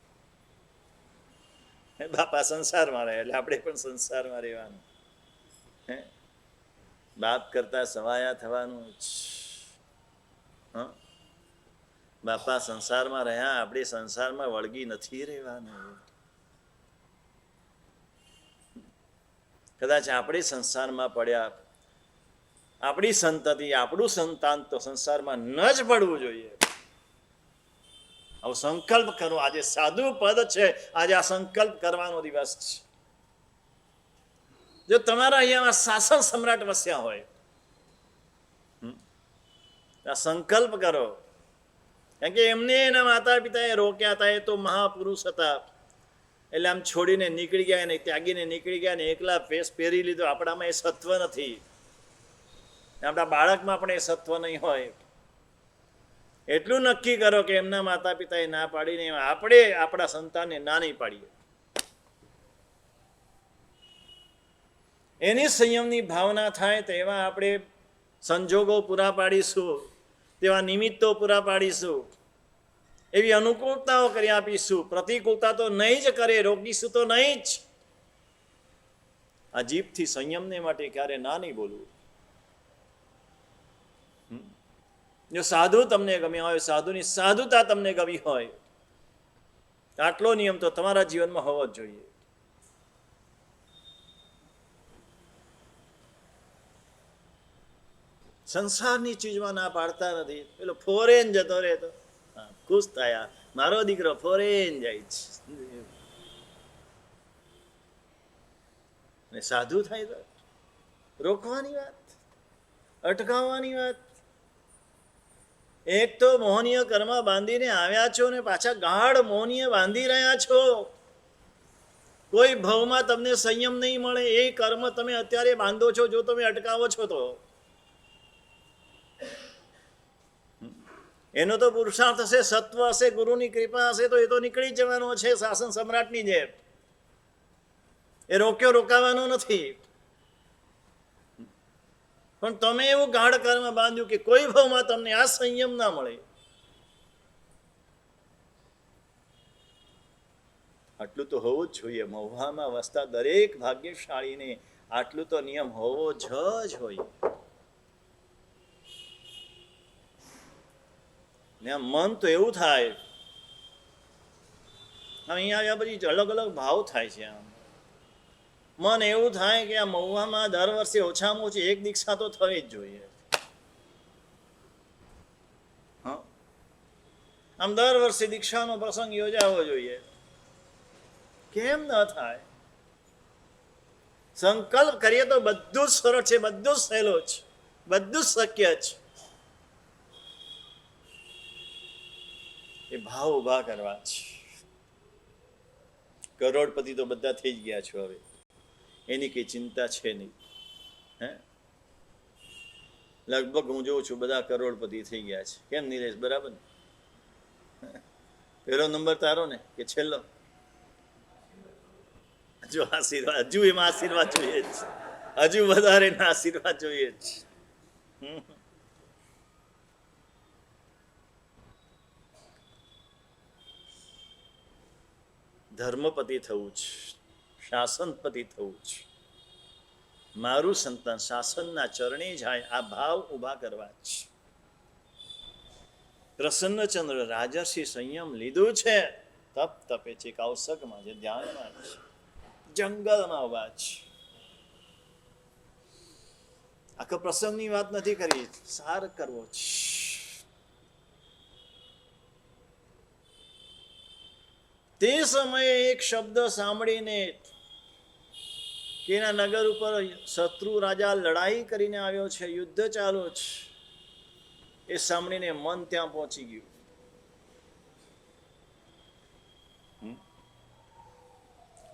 [SPEAKER 1] બાપા સંસારમાં રહે એટલે આપણે પણ સંસારમાં રહેવાનું. હે બાપ કરતા સવાયા થવાનું જ. હા, બાપા સંસારમાં રહ્યા, આપણે સંસારમાં વળગી નથી રહેવાનું. કદાચ આપણે સંસારમાં પડ્યા, આપણી સંતતિ, આપણું સંતાન તો સંસારમાં ન જ પડવું જોઈએ. આવો સંકલ્પ કરો. આજે સાધુ પદ છે, આજે આ સંકલ્પ કરવાનો દિવસ છે. જો તમારા અહીંયા શાસન સમ્રાટ વસ્યા હોય, આ સંકલ્પ કરો. કારણ કે એમને એના માતા પિતાએ રોક્યા હતા, એ તો મહાપુરુષ હતા, એટલે આમ છોડીને નીકળી ગયા ને ત્યાગીને નીકળી ગયા ને એકલા વેશ પહેરી લીધો. આપણામાં એ સત્વ નથી, આપણા બાળકમાં પણ એ સત્વ નહીં હોય. એટલું નક્કી કરો કે એમના માતા પિતાએ ના પાડીને આપણે આપણા સંતાનને ના નહીં પાડીએ. એની સંયમની ભાવના થાય તેવા આપણે સંજોગો પૂરા પાડીશું, તેવા નિમિત્તો પૂરા પાડીશું, એવી અનુકૂળતાઓ કરી આપીશું. પ્રતિકૂળતા તો નહીં જ કરે, રોકીશું તો નહીં જ. આ જીભથી સંયમને માટે ક્યારે ના નહીં બોલવું. જો સાધુ તમને ગમ્યા હોય, સાધુની સાધુતા તમને ગમી હોય, આટલો નિયમ તો તમારા જીવનમાં હોવો જ જોઈએ. સંસારની ચીજમાં ના પાડતા નથી. પેલો ફોરેન જતો રહે તો ખુશ થયા, મારો દીકરો ફોરેન જાય છે. અને સાધુ થાય તો રોકવાની વાત, અટકાવવાની વાત. એક તો મોહનીય કર્મ બાંધીને આવ્યા છો ને પાછા ગાઢ મોહનીય બાંધી રહ્યા છો. કોઈ ભવમાં તમને સંયમ નહીં મળે. એ કર્મ તમે અત્યારે બાંધો છો, જો તમે અટકાવો છો તો એનો તો પુરુષાર્થ હશે, સત્વ હશે, ગુરુની કૃપા હશે તો એ તો નીકળી જવાનો છે શાસન સમ્રાટની જેમ. એ રોક્યો રોકાવાનો નથી. પણ તમે એવું ગાઢ કર્મ બાંધ્યું કે કોઈ ભાવમાં તમને આ સંયમ ના મળે. આટલું તો હોવું જ જોઈએ. મહુવામાં વસતા દરેક ભાગ્યશાળીને આટલું તો નિયમ હોવો જ હોય. ને મન તો એવું થાય, અહીંયા આવ્યા પછી અલગ અલગ ભાવ થાય છે. આમ મન એવું થાય કે આ મહુવામાં દર વર્ષે ઓછામાં ઓછી એક દીક્ષા તો થવી જ જોઈએ. હા, આમ દર વર્ષે દીક્ષાનો પ્રસંગ યોજાવો જોઈએ. કેમ ન થાય? સંકલ્પ કરીએ તો બધું જ સરળ છે, બધું જ સહેલું છે, બધું જ શક્ય છે. એ ભાવ ઉભા કરવા છે. કરોડપતિ તો બધા થઈ જ ગયા છો, હવે એની કઈ ચિંતા છે નહીં. હે, લગભગ હું જોઉં છું બધા કરોડપતિ થઈ ગયા છે. કેમ નીલેશ, બરાબર ને? પહેલો નંબર તારો ને કે છેલ્લો? હજુ આશીર્વાદ, હજુ એમાં આશીર્વાદ જોઈએ જ, હજુ વધારે ના આશીર્વાદ જોઈએ જ. ધર્મપતિ થવું છે, શાસનપતિ થવું છે. મારું સંતાન શાસનના ચરણે જાય, આ ભાવ ઉભા કરવા છે. પ્રસન્નચંદ્ર રાજર્ષિ સંયમ લીધું છે, તપ તપે છે, કૌશકમાં છે, ધ્યાનમાં છે, જંગલમાં ઉભા છે. આખા પ્રસંગની વાત નથી કરી, સાર કરવો છે. તે સમયે એક શબ્દ સાંભળીને કે એના નગર ઉપર શત્રુ રાજા લડાઈ કરીને આવ્યો છે, યુદ્ધ ચાલુ છે, એ સાંભળીને મન ત્યાં પહોંચી ગયું.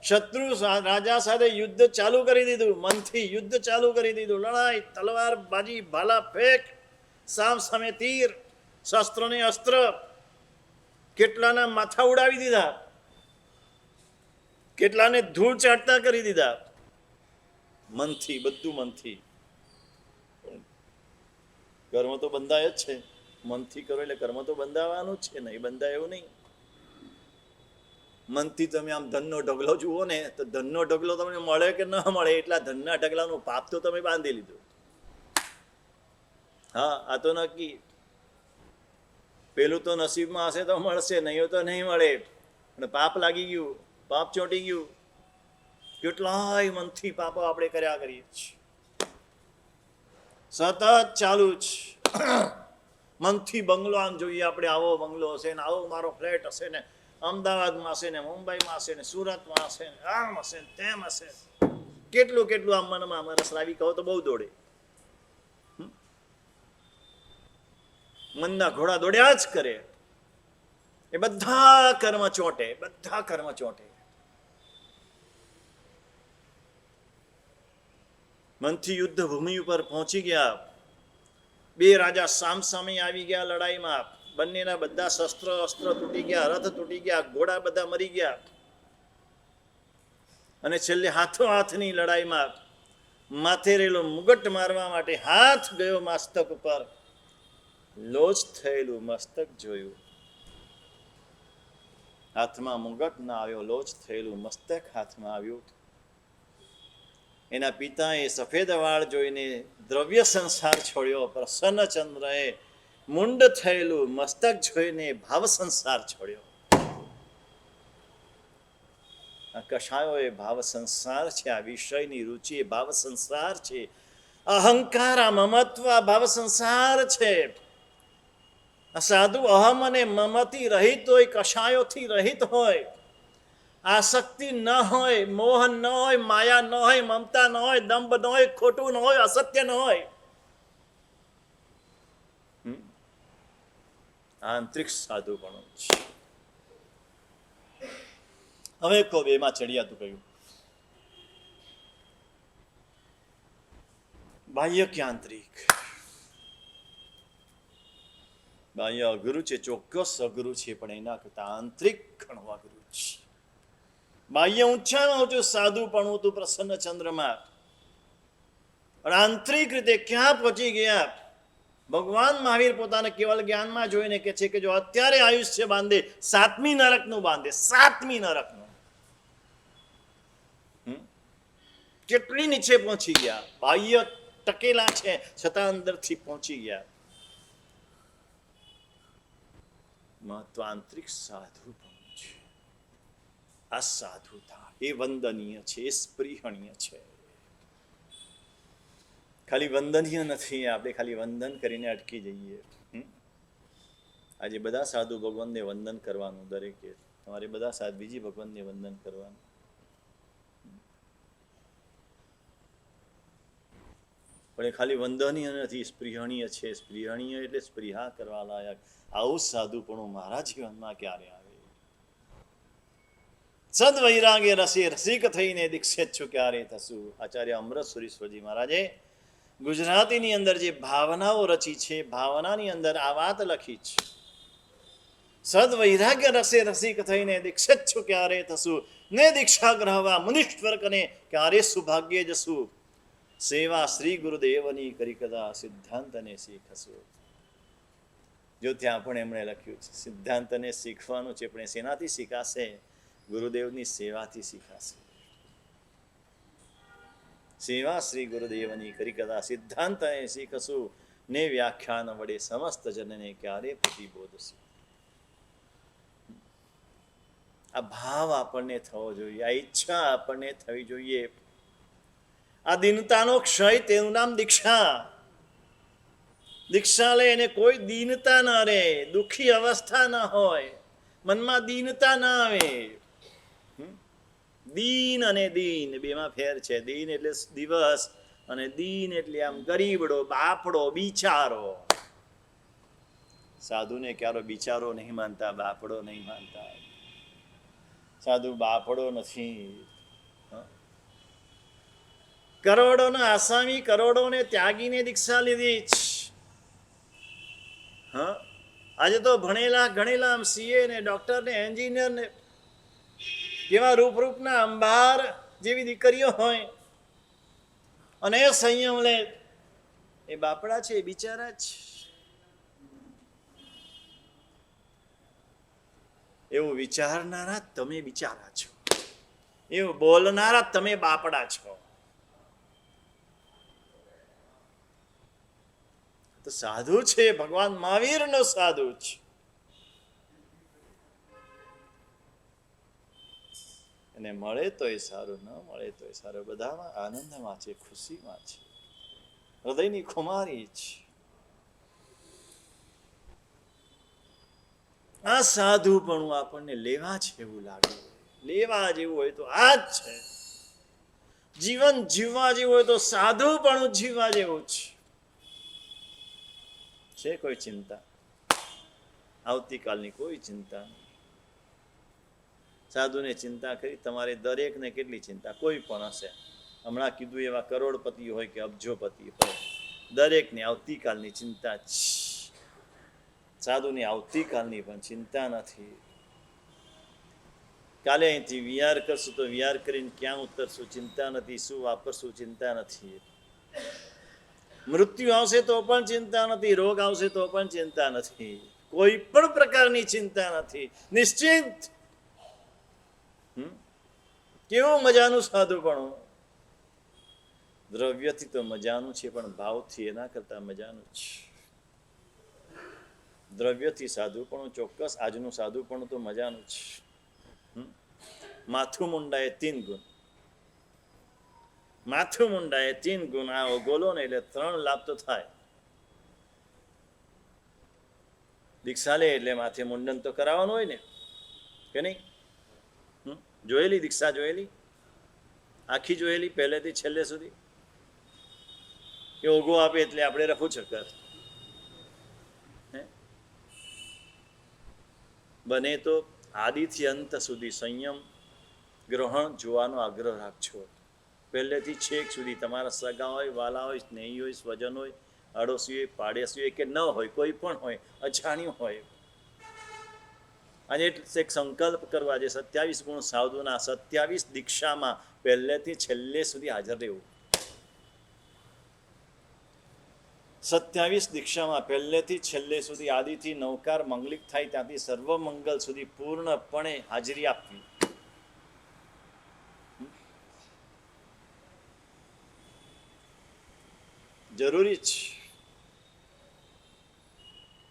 [SPEAKER 1] શત્રુ રાજા સાથે યુદ્ધ ચાલુ કરી દીધું, મનથી યુદ્ધ ચાલુ કરી દીધું. લડાઈ, તલવાર બાજી, ભાલા ફેંક, સામ સામે તીર, શસ્ત્ર ને અસ્ત્ર. કેટલાના માથા ઉડાવી દીધા, કેટલાને ધૂળ ચાટતા કરી દીધા. મનથી, બધું મનથી. કર્મ તો બંધાય જ છે. મનથી કરો એટલે કર્મ તો બંધાવાનું જ છે. નહીં બંધાય એવું નહીં. મનથી તમે આમ ધનનો ઢગલો જુઓ ને તો ધનનો ઢગલો તમને મળે કે ન મળે એટલા ધનના ઢગલાનું પાપ તો તમે બાંધી લીધું. હા, આ તો નક્કી. પેલું તો નસીબમાં હશે તો મળશે, નહીં તો નહીં મળે. અને પાપ લાગી ગયું, પાપ ચોંટી ગયું. કેટલાય મનથી પાપો આપણે કર્યા કરીએ છીએ, સતત ચાલુ જ. મનથી બંગલો આમ જોઈએ આપણે, આવો બંગલો હશે ને, આવો મારો ફ્લેટ હશે ને, અમદાવાદમાં હશે ને, મુંબઈમાં હશે ને, સુરતમાં હશે ને, આમ હશે ને, તેમ હશે. કેટલું કેટલું આમ મનમાં અમારા શ્રાવી કહો તો બહુ દોડે. મનના ઘોડા દોડ્યા જ કરે. એ બધા કર્મ ચોંટે, બધા કર્મ ચોંટે. મનથી યુદ્ધ ભૂમિ ઉપર પહોંચી ગયા. બે રાજા સામસામે આવી ગયા લડાઈમાં. બંનેના બધા શસ્ત્ર અસ્ત્ર તૂટી ગયા, રથ તૂટી ગયા, ઘોડા બધા મરી ગયા. અને છેલ્લે હાથો હાથની લડાઈમાં માથે રહેલો મુગટ મારવા માટે હાથ ગયો મસ્તક ઉપર. લોચ થયેલું મસ્તક જોયું. હાથમાં મુગટ ના આવ્યો, લોચ થયેલું મસ્તક હાથમાં આવ્યું. એના પિતાએ સફેદ વાળ જોઈને દ્રવ્ય સંસાર છોડ્યો. પ્રસન્નચંદ્રએ મુંડ થયેલું મસ્તક જોઈને ભાવ સંસાર છોડ્યો. આ કશાયો એ ભાવ સંસાર છે, આ વિષયની રુચિ એ ભાવ સંસાર છે, અહંકાર આ મમત્વ આ ભાવ સંસાર છે. આ સાધુ અહમ અને મમથી રહિત હોય, કશાયોથી રહિત હોય, આસક્તિ ન હોય, મોહ ન હોય, માયા ન હોય, મમતા ન હોય, દંભ ન હોય, ખોટું ન હોય, અસત્ય ન હોય. આંતરિક સાધુપણું છે. હવે કહો બેમાં ચડિયાતું કહ્યું, બાહ્ય કે આંતરિક? બાહ્ય અઘરું છે, ચોક્કસ અઘરું છે, પણ એના કરતા આંતરિક ઘણું અઘરું છે. બાહ્ય ઊંચામાં ઊંચું સાધુપણું હતું પ્રસન્નચંદ્રમાં, પણ આંતરિક રીતે ક્યાં પહોંચી ગયા? ભગવાન મહાવીર પોતાના કેવલ જ્ઞાનમાં જોઈને કે છે કે જો અત્યારે આયુષ્ય બાંધે, 7મી નરકનું બાંધે, 7મી નરકનું. કેટલી નીચે પહોંચી ગયા. બાહ્ય ટકેલા છે છતાં અંદરથી પહોંચી ગયા. મહત્વાંતરિક સાધુપણું છે. આ સાધુતા એ વંદનીય છે, એ સ્પૃહણીય છે. ખાલી વંદનીય નથી, આપણે ખાલી વંદન કરીને અટકી જઈએ. આજે બધા સાધુ ભગવાનને વંદન કરવાનું, દરેકે તમારે બધા સાધ્વીજી ભગવાનને વંદન કરવાનું. પણ એ ખાલી વંદનીય નથી, સ્પૃહણીય છે. સ્પૃહણીય એટલે સ્પૃહા કરવા લાયક. આવું સાધુપણું મારા જીવનમાં ક્યારે આવે? સદ વૈરાગ્ય રસે રસિક થઈને દીક્ષિત છું ક્યારે થશું? આચાર્ય અમૃત સુરીશ્વરજી મહારાજે ગુજરાતીની અંદર જે ભાવનાઓ રચી છે, ભાવનાની અંદર આ વાત લખી છે. સદ વૈરાગ્ય રસે રસિક થઈને દીક્ષિત છું ક્યારે થશું? ને દીક્ષા ગ્રહવા મુનિશ્વર કને ક્યારે સૌભાગ્ય જશું? સેવા શ્રી ગુરુદેવની કરી કદા સિદ્ધાંતને શીખશું. જો ત્યાં પણ એમણે લખ્યું છે સિદ્ધાંતને શીખવાનું છે, પણ શેનાથી શીખાશે? ગુરુદેવની સેવાથી શીખાશે. સેવા શ્રી ગુરુદેવની કરી કદા સિદ્ધાંતને શીખશું, ને વ્યાખ્યાન વડે સમસ્ત જનને ક્યારે પ્રતિબોધશું. આ ભાવ આપણને થવો જોઈએ, આ ઈચ્છા આપણને થવી જોઈએ. આ દીનતાનો ક્ષય, તેનું નામ દીક્ષા. દીક્ષા લે એને કોઈ દીનતા ના રહે, દુઃખી અવસ્થા ના હોય, મનમાં દીનતા ના આવે. દીન અને દીન બેમાં ફેર છે. દીન એટલે દિવસ અને દીન એટલે આમ ગરીબડો, બાપડો, બિચારો. સાધુને ક્યારો બિચારો નહીં માનતા, બાપડો નહીં માનતા. સાધુ બાપડો નથી. કરોડોના આસામી, કરોડોને ત્યાગીને દીક્ષા લીધી જ. હા, આજે તો ભણેલા ગણેલા સીએ ને ડોક્ટર ને એન્જિનિયર ને કેવા રૂપના અંબાર જેવી દીકરીઓ હોય અને એ સંયમ લે, એ બાપડા છે, એ બિચારા છે. એવું વિચારનારા તમે બિચારા છો, એવું બોલનારા તમે બાપડા છો. તો સાધુ છે ભગવાન મહાવીરનો સાધુ છે. અને મળે તોય સારું, ન મળે તોય સારું, બધામાં આનંદમાં છે, ખુશીમાં છે, હૃદયની ખુમારી છે. આ સાધુ પણ આપણને લેવા જેવું લાગે, લેવા જેવું હોય તો આ જ છે. જીવન જીવવા જેવું હોય તો સાધુ પણ જીવવા જેવું છે. કોઈ ચિંતા, આવતીકાલની કોઈ ચિંતા નહીં. સાધુને ચિંતા કરી તમારે દરેકને કેટલી ચિંતા, કોઈ પણ હશે, હમણાં કીધું એવા કરોડપતિ હોય કે અબજોપતિ હોય, દરેકને આવતીકાલની ચિંતા જ. સાધુની આવતીકાલની પણ ચિંતા નથી. કાલે અહીંથી વિહાર કરશું તો વિહાર કરીને ક્યાં ઉતરશું ચિંતા નથી, શું વાપરશું ચિંતા નથી. મૃત્યુ આવશે તો પણ ચિંતા નથી, રોગ આવશે તો પણ ચિંતા નથી, કોઈ પણ પ્રકારની ચિંતા નથી, નિશ્ચિંત. કેવું મજાનું સાધુપણું. દ્રવ્યથી તો મજાનું છે, પણ ભાવથી એના કરતા મજાનું છે. દ્રવ્યથી સાધુપણું ચોક્કસ, આજનું સાધુપણું તો મજાનું છે. માથું મુંડાએ 3 ગુણ, માથું મુંડાએ 3 ગુણ. આવો બોલો ને એટલે 3 લાભ તો થાય. દીક્ષા લે એટલે માથે મુંડન તો કરાવવાનું હોય ને, કે નહીં? જોયેલી દીક્ષા, જોયેલી આખી, જોયેલી પહેલેથી છેલ્લે સુધી, કે ઓગો આપે એટલે આપણે રફુ ચક્કર. બને તો આદિથી અંત સુધી સંયમ ગ્રહણ જોવાનો આગ્રહ રાખજો. પહેલેથી છેક સુધી તમારા સગા હોય, વાલા હોય, સ્નેહી હોય, સ્વજન હોય, આડોશી હોય, પાડોશી હોય કે ન હોય, કોઈ પણ હોય, અજાણ્યું હોય, અને એક સંકલ્પ કરવા છે 27 ગુણ સાધુના 27 દીક્ષામાં પહેલેથી છેલ્લે સુધી હાજર રહેવું. 27 દીક્ષામાં પહેલેથી છેલ્લે સુધી, આદિથી નવકાર મંગલિક થાય ત્યાંથી સર્વ મંગલ સુધી પૂર્ણપણે હાજરી આપવી. જરૂરી છે.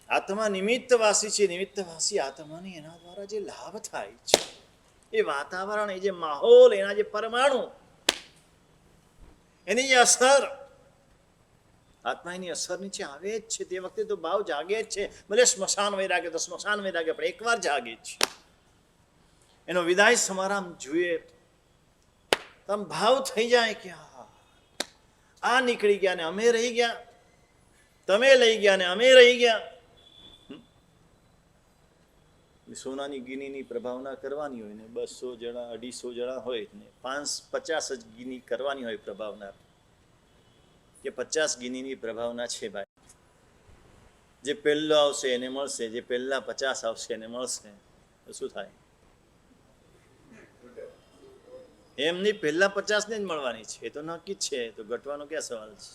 [SPEAKER 1] આત્મા નિમિત્તવાસી છે, નિમિત્તવાસી આત્માની એના દ્વારા જે લાભ થાય છે, એ વાતાવરણ, એ જે માહોલ, એના જે પરમાણુ, એની જે અસર, આત્મા એની અસર નીચે આવે જ છે. તે વખતે તો ભાવ જાગે જ છે. ભલે સ્મશાન વૈરાગ્ય તો સ્મશાન વૈરાગ્ય પણ એકવાર જાગે છે. એનો વિદાય સમારંભ જોઈએ, તમ ભાવ થઈ જાય કે આ નીકળી ગયા ને અમે રહી ગયા, તમે લઈ ગયા ને અમે રહી ગયા. સોનાની ગિનીની પ્રભાવના કરવાની હોય ને 200 જણા 250 જણા હોય ને 50 જ ગિની કરવાની હોય પ્રભાવના, કે 50 ગિનીની પ્રભાવના છે ભાઈ. જે પહેલો આવશે એને મળશે, જે પહેલા 50 આવશે એને મળશે, તો શું થાય? એમની પહેલા 50 ને જ મળવાની છે, એ તો નક્કી જ છે. તો ઘટવાનો ક્યાં સવાલ છે?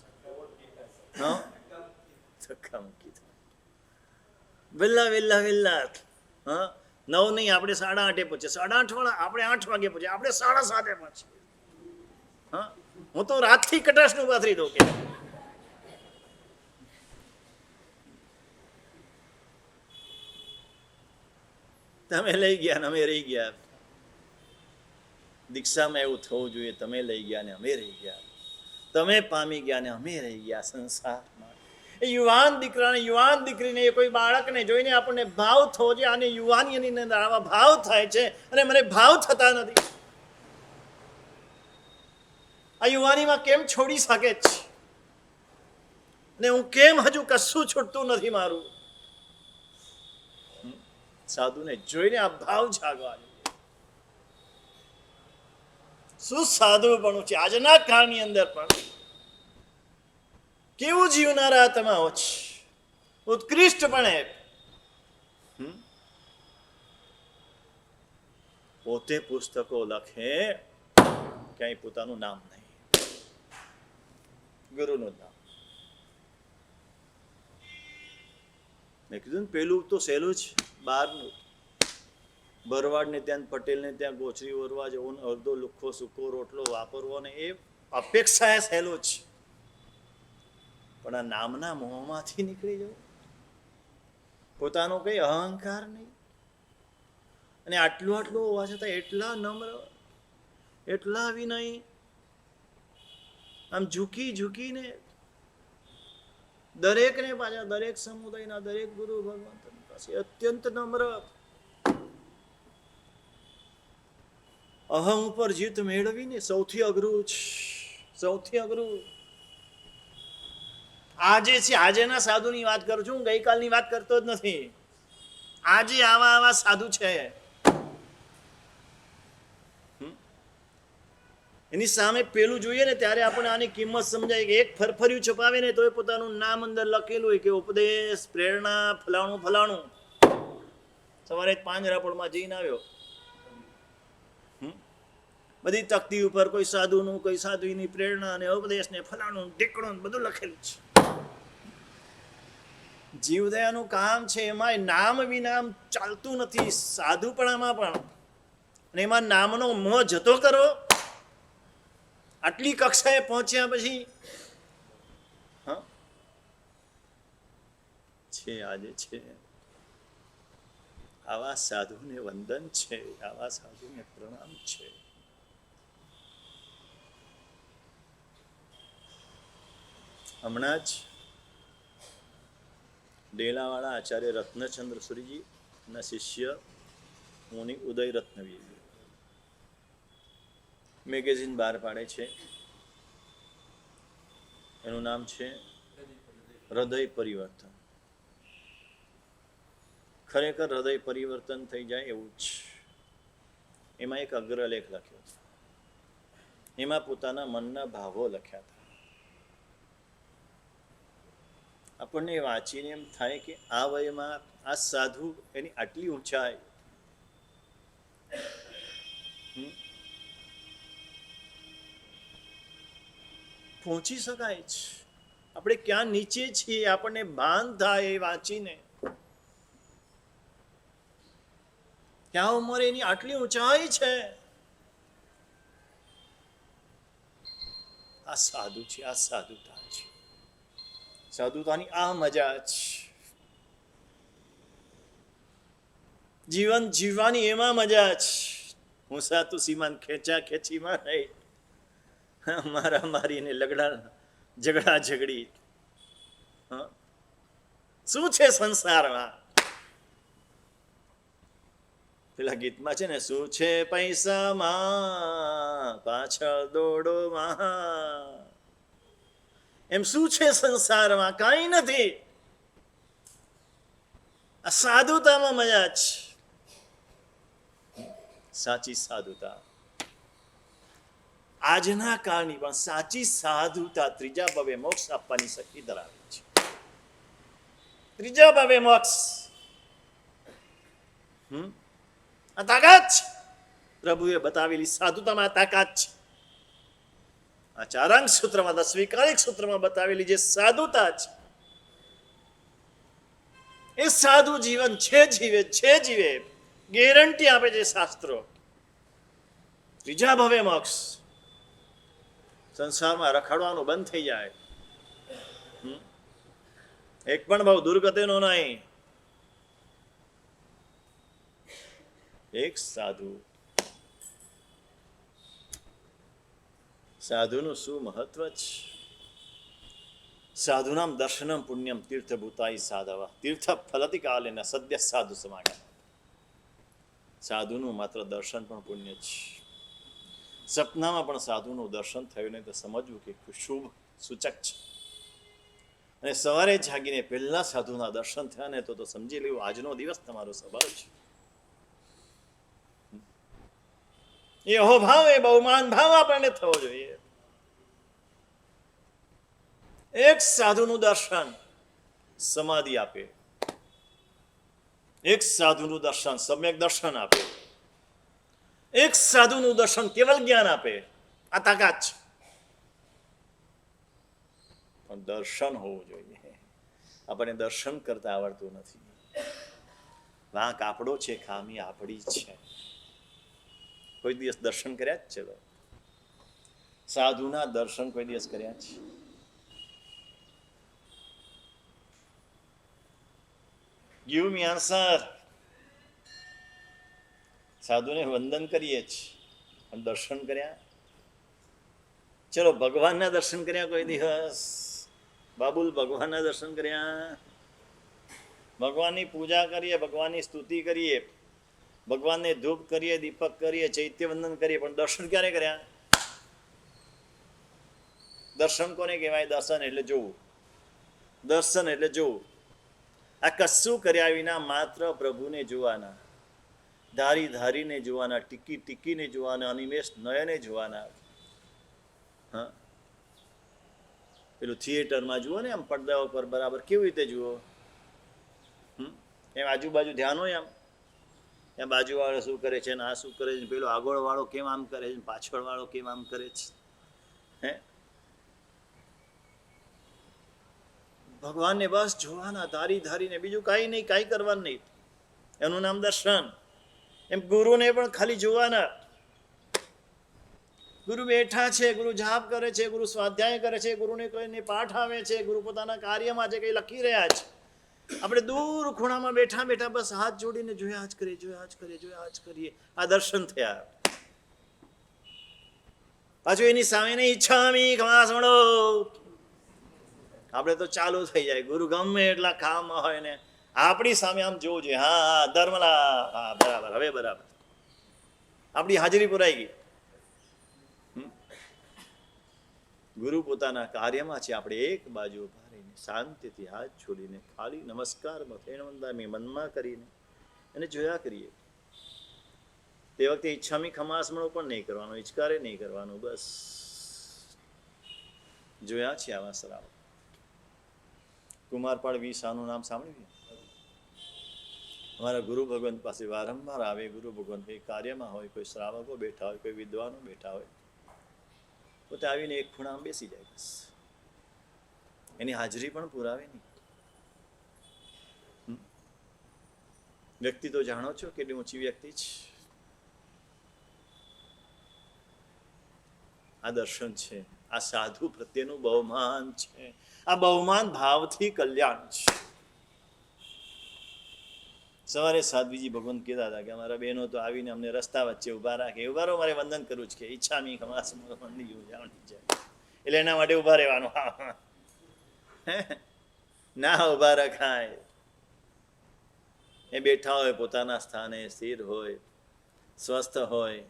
[SPEAKER 1] ધક્કા મૂકી વેલા વેલા વેલા. 9 નહીં, આપણે 8:30 પહોંચે, 8:30 વાળા આપણે 8 વાગે પહોંચે, આપણે 7:30 પહોંચે. હું તો રાતથી કટાશનું પાથરી દઉં કે તમે લઈ ગયા ને અમે રહી ગયા. દીક્ષામાં એવું થવું જોઈએ, તમે લઈ ગયા ને અમે રહી ગયા, તમે પામી ગયા ને અમે રહી ગયા સંસારમાં. એ યુવાન દીકરાને, યુવાન દીકરીને, કોઈ બાળકને જોઈને આપણને ભાવ થવો જોઈએ. આને યુવાનીની અંદર આવા ભાવ થાય છે અને મને ભાવ થતા નથી. આ યુવાનીમાં કેમ છોડી શકે છે ને હું કેમ હજુ કશું છૂટતું નથી મારું? સાધુને જોઈને આ ભાવ જાગવા જોઈએ. શું સાધુપણું છે આજના કાળની અંદર પણ. કેવું જીવનારા આત્માઓ છે, ઉત્કૃષ્ટપણે. પોતે પુસ્તકો લખે, ક્યાંય પોતાનું નામ નહીં, ગુરુનું નામ. મેં કીધું ને પેલું તો સહેલું જ, બહારનું. ભરવાડને ત્યાં પટેલને ત્યાં ગોચરી ઓરવા જવું, અડધો લુખ્ખો સૂકો રોટલો વાપરવો ને એ અપેક્ષાએ સહેલો છે, પણ આ નામના મોહમાંથી નીકળી જવું, પોતાનો કઈ અહંકાર નહીં, અને આટલું આટલું હોવા છતાં એટલા નમ્ર, એટલા વિનય, આમ ઝૂકીને દરેકને પાછા દરેક સમુદાયના દરેક ગુરુ ભગવાન પાસે અત્યંત નમ્ર. અહમ ઉપર જીત મેળવીને સૌથી અઘરું છે, સૌથી અઘરું. આજે છે, આજેના સાધુની વાત કરું છું, ગઈકાલની વાત કરતો જ નથી. આજે આવા સાધુ છે, એની સામે પેલું જોઈએ ને ત્યારે આપણે આની કિંમત સમજાય કે એક ફરફર્યું છપાવે ને તો એ પોતાનું નામ અંદર લખેલું હોય કે ઉપદેશ, પ્રેરણા, ફલાણું ફલાણું. સવારે પાંજરાપોળમાં જઈને આવ્યો, બધી તકતી ઉપર કોઈ સાધુનું, કોઈ સાધુની પ્રેરણા અને ઉપદેશ ને ફલાણું ઢીકણું બધું લખેલું છે. જીવદયાનું કામ છે, એમાં નામ વિનામ ચાલતું નથી, સાધુપણામાં પણ. અને એમાં નામનો મોહ જતો કરો. આટલી કક્ષાએ પહોંચ્યા પછી છે, આજે છે, આવા સાધુને વંદન છે, આવા સાધુને પ્રણામ છે. હમણાં જ ડેલાવાળા આચાર્ય રત્નચંદ્ર સુરીજી ના શિષ્ય મુનિ ઉદય રત્નવી મેગેઝિન બહાર પાડે છે, એનું નામ છે હૃદય પરિવર્તન. ખરેખર હૃદય પરિવર્તન થઈ જાય એવું જ. એમાં એક અગ્રલેખ લખ્યો છે, એમાં પોતાના મનના ભાવો લખ્યા હતા. આપણને વાંચીને એમ થાય કે આ વયમાં આ સાધુ એની આટલી ઊંચાઈ, પહોંચી શકાય છે. આપણે ક્યાં નીચે છીએ આપણને ભાન થાય એ વાંચીને. ક્યાં ઉંમરે એની આટલી ઊંચાઈ છે. આ સાધુ છે, આ સાધુતા છે. સાધુતાની આ મજા છે. જીવન જીવવાની એમાં મજા છે. હું સાતું સીમાન ખેંચા ખેંચીમાં નહીં, મારા મારીને ઝઘડા ઝઘડી. શું છે સંસારમાં? પેલા ગીતમાં છે ને, શું છે પૈસામાં પાછળ દોડો માં. એમ શું છે સંસારમાં? કાંઈ નથી. આ સાધુતામાં મજા છે. સાચી સાધુતા આજના કાળની પણ સાચી સાધુતા ત્રીજા ભાવે મોક્ષ આપવાની શક્તિ ધરાવે છે. ત્રીજા ભાવે મોક્ષ આ તાકાત છે. પ્રભુએ બતાવેલી સાધુતામાં તાકાત છે. આ ચારાંગ સૂત્રમાં, સ્વીકારિક સૂત્રમાં બતાવેલી જે સાધુતા છે, એ સાધુ જીવન છે જીવે ગેરંટી આપે છે શાસ્ત્રો. ત્રીજા ભવે મોક્ષ. સંસારમાં રખડવાનું બંધ થઈ જાય. એક પણ ભાવ દુર્ગતિનો નહીં. એક સાધુનું શું મહત્વ છે. સાધુનામ દર્શનમ પુણ્યમ તીર્થભૂતાય સાધવ તીર્થ ફલતિ કાલે ન સદ્ય સાધુ સમાગમ. સાધુનું માત્ર દર્શન પણ પુણ્ય છે. સપનામાં પણ સાધુનું દર્શન થયું ને તો સમજવું કે શુભ સૂચક છે. અને સવારે જાગીને પહેલા સાધુના દર્શન થયા ને તો સમજી લેવું આજનો દિવસ તમારો સ્વભાવ છે. એ અહોભાવ, એ બહુમાન ભાવ આપણને થવો જોઈએ. એક સાધુનું દર્શન સમાધિ આપે, એક સાધુનું દર્શન સમ્યક દર્શન આપે, એક સાધુનું દર્શન કેવલ જ્ઞાન આપે. આ તાકાત છે. પણ દર્શન હોવું જોઈએ. આપણને દર્શન કરતા આવડતું નથી. વાંક આપણો છે, ખામી આપણી છે. કોઈ દિવસ દર્શન કર્યા જ છે? સાધુના દર્શન કોઈ દિવસ કર્યા છે? Give me answer. સાધુને વંદન કરીએ છીએ, પણ દર્શન કર્યા? ચલો, ભગવાનના દર્શન કર્યા કોઈ દિવસ? બાબુલ, ભગવાનના દર્શન કર્યા? ભગવાનની પૂજા કરીએ, ભગવાનની સ્તુતિ કરીએ, ભગવાનને ધૂપ કરીએ, દીપક કરીએ, ચૈત્ય વંદન કરીએ, પણ દર્શન ક્યારે કર્યા? દર્શન કોને કહેવાય? દર્શન એટલે જોવું. દર્શન એટલે જોવું. આ કશું કર્યા વિના માત્ર પ્રભુને જોવાના, ધારી ધારીને જોવાના, ટીકી ટીકીને જોવાના, અનિમેષ નયને જોવાના. હા, પેલું થિયેટરમાં જુઓ ને, આમ પડદા ઉપર બરાબર કેવી રીતે જુઓ? એમ આજુબાજુ ધ્યાન હોય, આમ બાજુવાળો શું કરે છે, આ શું કરે છે, પેલો આગળવાળો કેમ આમ કરે છે, પાછળવાળો કેમ આમ કરે છે. હે, ભગવાનને બસ જોવાના, ધારી ધારીને, બીજું કાંઈ નહીં, કાંઈ કરવાનું નહીં. એનું નામ દર્શન. એમ ગુરુને પણ ખાલી જોવાના. ગુરુ બેઠા છે, ગુરુ જાપ કરે છે, ગુરુ સ્વાધ્યાય કરે છે, ગુરુને કોઈને પાઠ આવે છે, ગુરુ પોતાના કાર્યમાં છે, કંઈ લખી રહ્યા છે. આપણે દૂર ખૂણામાં બેઠા બેઠા બસ હાથ જોડીને જોયા જ કરીએ, જોયા જ કરીએ, જોયા જ કરીએ. આ દર્શન થયા. પાછું એની સામે નહીં, ઈચ્છામી ખમાસ મળો. આપણે તો ચાલુ થઈ જાય. ગુરુ ગમે એટલા કામમાં હોય ને, આપણી સામે આમ જોવું જોઈએ. હા હા, ધર્મલા, હા બરાબર, હવે બરાબર, આપણી હાજરી પુરાઈ ગઈ. ગુરુ પોતાના કાર્યમાં છે, આપણે એક બાજુ ઉભા રહીને શાંતિથી હાથ છોડીને ખાલી નમસ્કાર મનમાં કરીને એને જોયા કરીએ. તે વખતે ઈચ્છામી ખમાસમણો પણ નહીં કરવાનો, ઈચકારે નહીં કરવાનું, બસ જોયા છે આવા શ્રાવક. કુમારપાળ વિસાનું નામ સાંભળ્યું? અમારા ગુરુ ભગવંત પાસે વારંવાર આવે. ગુરુ ભગવંત કોઈ કાર્યમાં હોય, કોઈ શ્રાવકો બેઠા હોય, કોઈ વિદ્વાનો બેઠા હોય, પોતે આવીને એક ખૂણામાં બેસી જાય. બસ એની હાજરી પણ પુરાવે નહીં. વ્યક્તિ તો જાણો છો કેટલી ઊંચી વ્યક્તિ છે. આ દર્શન છે, આ સાધુ પ્રત્યેનું બહુમાન છે. આ બહુમાન ભાવથી કલ્યાણ છે. સવારે સાધ્વીજી ભગવાન કહેતા હતા કે અમારા બહેનો તો આવીને અમને રસ્તા વચ્ચે ઉભા રાખે. ઉભા રહો, મારે વંદન કરવું છે, કે ઈચ્છામી ખમાસ મંદી ઉજાવણી જાય, એટલે એના માટે ઉભા રહેવાનું. ના ઉભા રખાય. એ બેઠા હોય પોતાના સ્થાને, સ્થિર હોય, સ્વસ્થ હોય,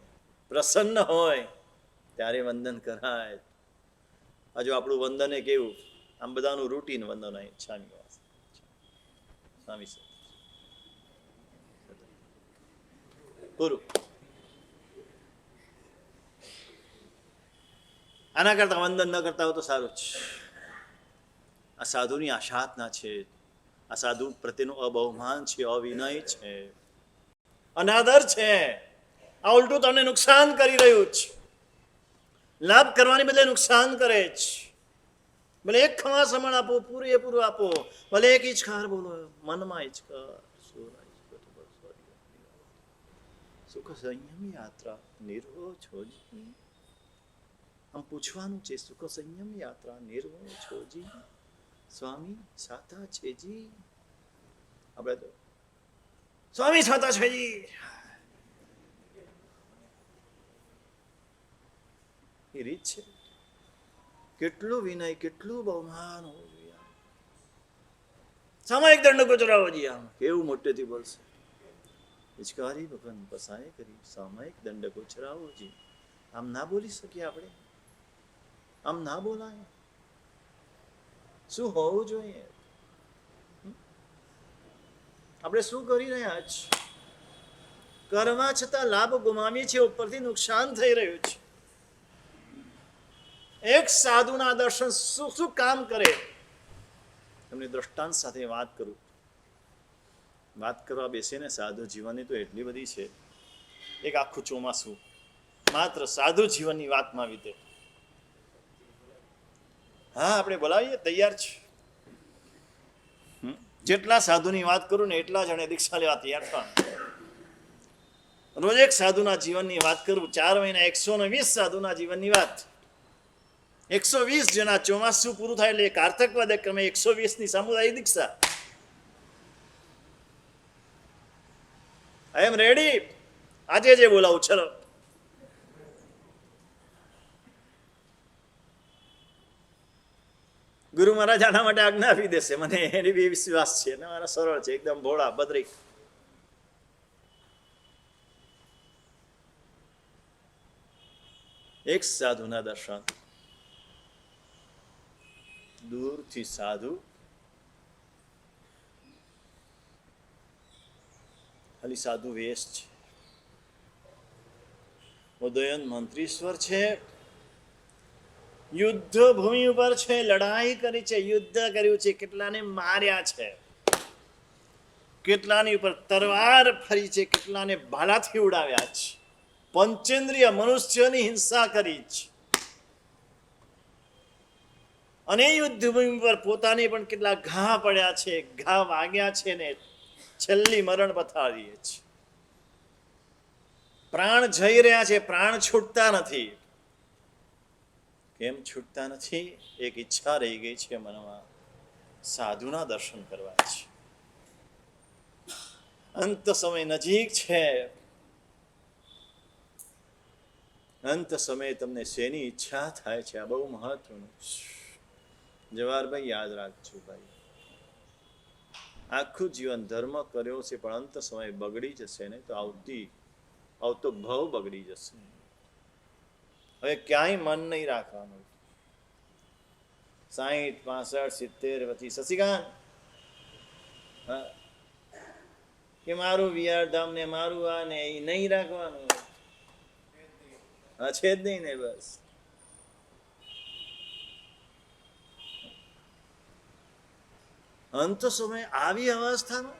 [SPEAKER 1] પ્રસન્ન હોય, ત્યારે વંદન કરાય. હજુ આપણું વંદન એ કેવું, આમ બધાનું રૂટીન વંદન હોય. ઈચ્છામી સ્વામી પૂરું. આના કરતા વંદન ન કરતા હોય તો સારું જ. આ સાધુની આશાતના છે. આ સાધુ પ્રત્યેનું અબહુમાન છે, અવિનય છે, અનાદર છે. આ ઉલટું તમને નુકસાન કરી રહ્યું છે. લાભ કરવાની બદલે નુકસાન કરે છે. ભલે એક ખમા સમણ આપો, પૂરેપૂરું આપો, ભલે એક ઈચકાર બોલો, મનમાં ઈચકાર. સુખ સંયમ યાત્રા નિર્વો છોજી. આમ પૂછવાનું છે, સુખ સંયમ યાત્રા નિર્વો છોજી, સ્વામી સાતા છે જી. આપણે તો સ્વામી સાતા છે જી. એ રીત છે. કેટલું વિનય, કેટલું બહુમાન હોવું જોઈએ. સામાયિક દંડ ગુજરાવો જી. આમ કેવું મોટેથી બોલશે. હિચકારી ભગવાન પસાય કરી, સામાયિક દંડ ગુજરાવો જી. આમ ના બોલી શકીએ આપણે? આમ ના બોલાય? શું હોવું જોઈએ? આપણે શું કરી રહ્યા છીએ? કરવા છતાં લાભ ગુમાવીએ છીએ, ઉપરથી નુકસાન થઈ રહ્યું છે. એક સાધુના દર્શન શું શું કામ કરે, એમની દ્રષ્ટાંત સાથે વાત કરું. વાત કરવા બેસે ને સાધુ જીવનની તો એટલી બધી છે. એક આખું ચોમાસું માત્ર સાધુ જીવનની વાતમાં વીતે. હા, આપણે બોલાવીએ, તૈયાર છે. જેટલા સાધુની વાત કરું ને એટલા જણે દીક્ષા લેવા તૈયાર થવા. રોજ એક સાધુના જીવનની વાત કરું, 4 મહિના 120 સાધુના જીવનની વાત. 120 જણા, ચોમાસું પૂરું થાય એટલે કારતકવાદ ક્રમે 120ની સામુદાયિક દીક્ષા. આઈ એમ રેડી, આજે જે બોલાવું, ચલો. ગુરુ મહારાજ આના માટે આજ્ઞા આપી દેશે, મને એની બી વિશ્વાસ છે. મારા સરળ છે, એકદમ ભોળા બદ્રિક. એક સાધુના દર્શન, દૂરથી સાધુ ખાલી સાધુ વેશ છે. ઉદયન મંત્રીશ્વર છે, યુદ્ધ ભૂમિ ઉપર છે, લડાઈ કરી છે, યુદ્ધ કર્યું છે, કેટલાને માર્યા છે, કેટલાની ઉપર તરવાર ફરી છે, કેટલાને ભાલાથી ઉડાવ્યા છે, પંચેન્દ્રિય મનુષ્યની હિંસા કરી છે. અને યુદ્ધ ભૂમિ પર પોતાને પણ કેટલા ઘા પડ્યા છે, ઘા વાગ્યા છે ને છેલ્લી મરણ પથારીએ છે. પ્રાણ જઈ રહ્યા છે, પ્રાણ છૂટતા નથી. કેમ છૂટતા નથી? એક ઈચ્છા રહી ગઈ છે મનમાં, સાધુના દર્શન કરવા છે. અંત સમય નજીક છે. અંત સમયે તમને શેની ઈચ્છા થાય છે, આ બહુ મહત્વનું છે. જવાહરભાઈ યાદ રાખજો ભાઈ, આખું જીવન ધર્મ કર્યો છે, પણ અંત સમય બગડી જશે ને તો આવતો ભાવ બગડી જશે. હવે ક્યાંય મન નહીં રાખવાનું. 60, 65, 70 પછી શશિકાંત કે મારું વિહારધામ ને મારું આ ને એ નહીં રાખવાનું. હા, છે જ નહીં ને. બસ અંત સમય આવી અવસ્થામાં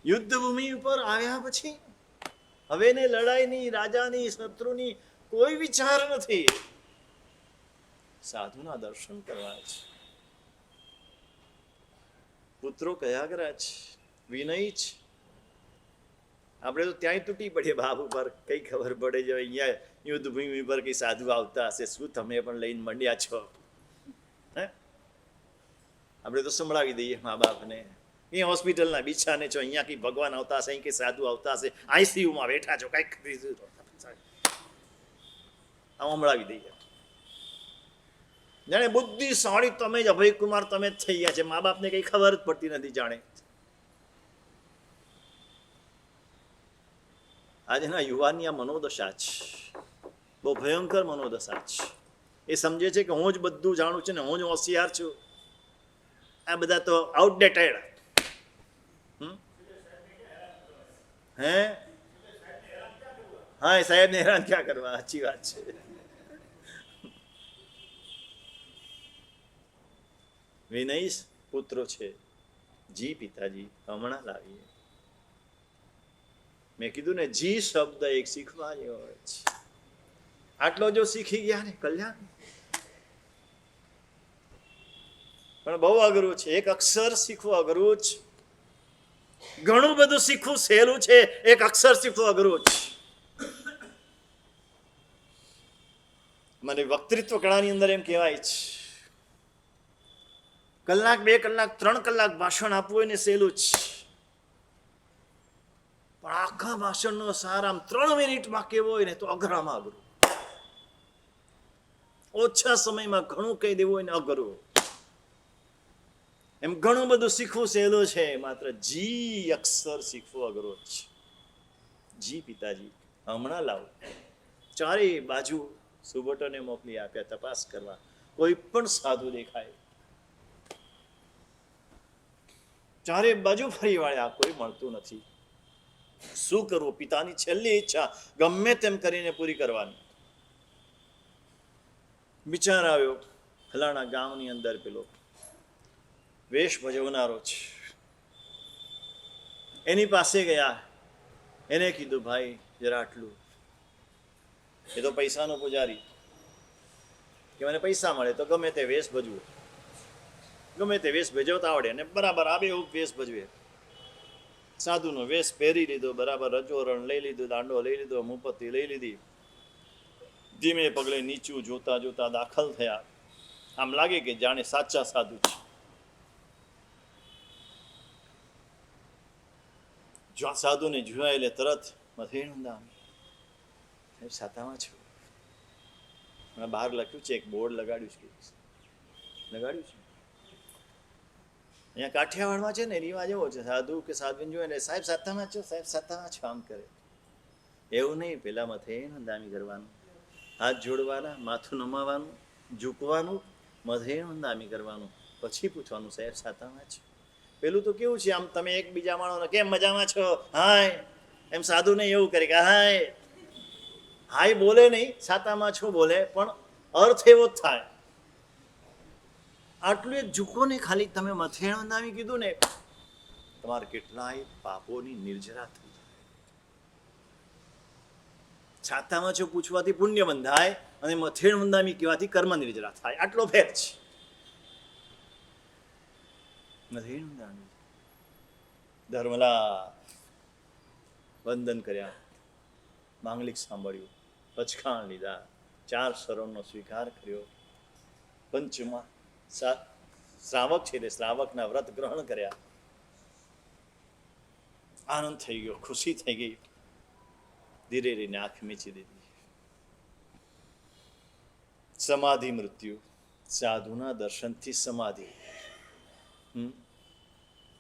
[SPEAKER 1] યુદ્ધ ભૂમિ ઉપર આવ્યા પછી હવે ને લડાઈની, રાજાની, શત્રુની કોઈ વિચાર નથી. સાધુના દર્શન કરવા છે. પુત્રો કયા કર્યા છે? વિનય છે. આપણે તો ત્યાંય તૂટી પડીએ બાપ ઉપર. કઈ ખબર પડે છે અહીંયા યુદ્ધ ભૂમિ પર કઈ સાધુ આવતા હશે, શું તમે પણ લઈને મંડ્યા છો? હે, આપણે તો સંભળાવી દઈએ મા બાપને, એ હોસ્પિટલના બિછાને છો, અહીંયા કઈ ભગવાન આવતા હશે, અહીં કઈ સાધુ આવતા હશે, આઈસીયુમાં બેઠા છો, કઈક સંભળાવી દઈએ. જાણે બુદ્ધિશાળી તમે જ, અભયકુમાર તમે જ થઈ ગયા છે. મા બાપને કઈ ખબર જ પડતી નથી. જાણે આજના યુવાનની આ મનોદશા છે, બહુ ભયંકર મનોદશા છે. એ સમજે છે કે હું જ બધું જાણું છું ને હું જ હોશિયાર છું. આ બધા તો આઉટડેટેડ. હે, હા, એ સાહેબને હેરાન ક્યાં કરવા? સાચી વાત છે. વિનય પુત્રો છે. જી પિતાજી હમણાં લાવીએ. મેં કીધું ને, જી શબ્દ એક શીખવા જેવો છે. આટલો જો શીખી ગયા ને કલ્યાણ. પણ બહુ અઘરું છે. એક અક્ષર શીખવું અઘરું છે. ઘણું બધું શીખવું સહેલું છે, એક અક્ષર શીખવું અઘરું છે. મને વક્તૃત્વ કળાની અંદર એમ કહેવાય છે, કલાક, 2 કલાક, 3 કલાક ભાષણ આપવું હોય ને સહેલું છે, પણ આખા ભાષણનો સાર આમ 3 મિનિટમાં કેવો હોય ને તો અઘરામાં અઘરું. ઓછા સમયમાં ઘણું કહી દેવું હોય ને અઘરું. એમ ઘણું બધું શીખવું સહેલું છે, માત્ર જી અક્ષર શીખવું અઘરું છે. જી પિતાજી હમણાં લાવો. ચારે બાજુ સુબોટોને મોકલી આપ્યા તપાસ કરવા. કોઈ પણ સાધુ દેખાય, ચારે બાજુ ફરી વાળ્યા, કોઈ મળતું નથી. શું કરવું? પિતાની છેલ્લી ઈચ્છા ગમે તેમ કરીને પૂરી કરવાની. વિચાર આવ્યો, ફલાણા ગામની અંદર પેલો વેશ ભજવનારો છે, એની પાસે ગયા. એને કીધું, ભાઈ જરા આટલું. એ તો પૈસાનો પૂજારી, કે મને પૈસા મળે તો ગમે તે વેશ ભજવું. ગમે તે વેશ ભજવતા આવડે અને બરાબર આ બેહૂબ વેશ ભજવે. સાધુનો વેશ પહેરી લીધો, બરાબર રજોરણ લઈ લીધું, દાંડો લઈ લીધો, મુપત્તિ લઈ લીધી, ધીમે પગલે નીચું જોતા જોતા દાખલ થયા. આમ લાગે કે જાણે સાચા સાધુ છે. સાધુને જોયા એટલે તરત મથેણું નામ, સાહેબ સાતામાં છું. બહાર લખ્યું છે, એક બોર્ડ લગાડ્યું છે. લગાડ્યું છે અહીંયા કાઠિયાવાડમાં છે ને, રિવાજ એવો છે, સાધુ કે સાધુને જોયે ને સાહેબ સાતામાં છો, સાહેબ સાતામાં છો આમ કરે. એવું નહીં, પેલા મથેણું દામી કરવાનું, હાથ જોડવાના, માથું નમાવાનું, ઝૂકવાનું, મથેણું દામી કરવાનું, પછી પૂછવાનું સાહેબ સાતામાં છો. પેલું તો કેવું છે, આમ તમે એકબીજા માણો કેમ મજામાં છો, હાય, એમ સાધુ નહીં એવું કરે કે હાય. હાય બોલે નહીં, સાતામાં છો બોલે, પણ અર્થ એવો જ થાય. આટલું એક ઝૂકો ને ખાલી તમે મથેણું નામી કીધું ને, તમારે કેટલાય પાપોની નિર્જરા થઈ જાય. છાતામાં છો પૂછવાથી પુણ્ય બંધાય અને મથેણું નામી કહેવાથી કર્મ નિર્જરા થાય. આટલો ફેર છે. મથેણું નામી ધર્મલા વંદન કર્યા, માંગલિક સાંભળ્યું, પચખાણ લીધા, 4 શરણનો સ્વીકાર કર્યો, પંચમા શ્રાવક છે એટલે શ્રાવકના વ્રત ગ્રહણ કર્યા. આનંદ થઈ ગયો, ખુશી થઈ ગઈ. ધીરે ધીરે આંખ મીચી દીધી. સમાધિ મૃત્યુ, સાધુના દર્શનથી સમાધિ.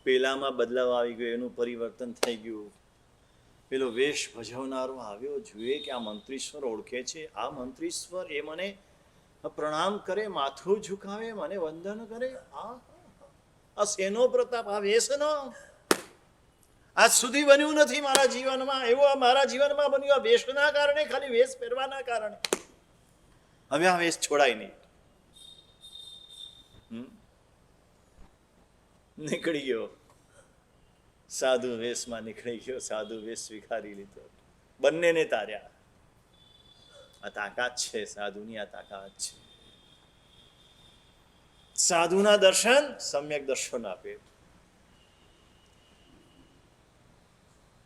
[SPEAKER 1] પેલામાં બદલાવ આવી ગયો, એનું પરિવર્તન થઈ ગયું. પેલો વેશ ભજવનારો આવ્યો, જોઈએ કે આ મંત્રીશ્વર ઓળખે છે, આ મંત્રીશ્વર એ મને પ્રણામ કરે, માથું ઝુકાવે, મને વંદન કરે. આ શેનો પ્રતાપ, આ વેશનો આજ સુધી બન્યું નથી મારા જીવનમાં. એવું આ મારા જીવનમાં બન્યું આ વેશના કારણે, ખાલી વેશ પહેરવાના કારણે. હવે આ વેશ છોડાય નહીં. નીકળી ગયો, સાધુ વેશમાં નીકળી ગયો, સાધુ વેશ સ્વીકારી લીધો, બંનેને તાર્યા. આ તાકાત છે સાધુની, આ તાકાત છે. સાધુના દર્શન સમ્યક દર્શન આપે.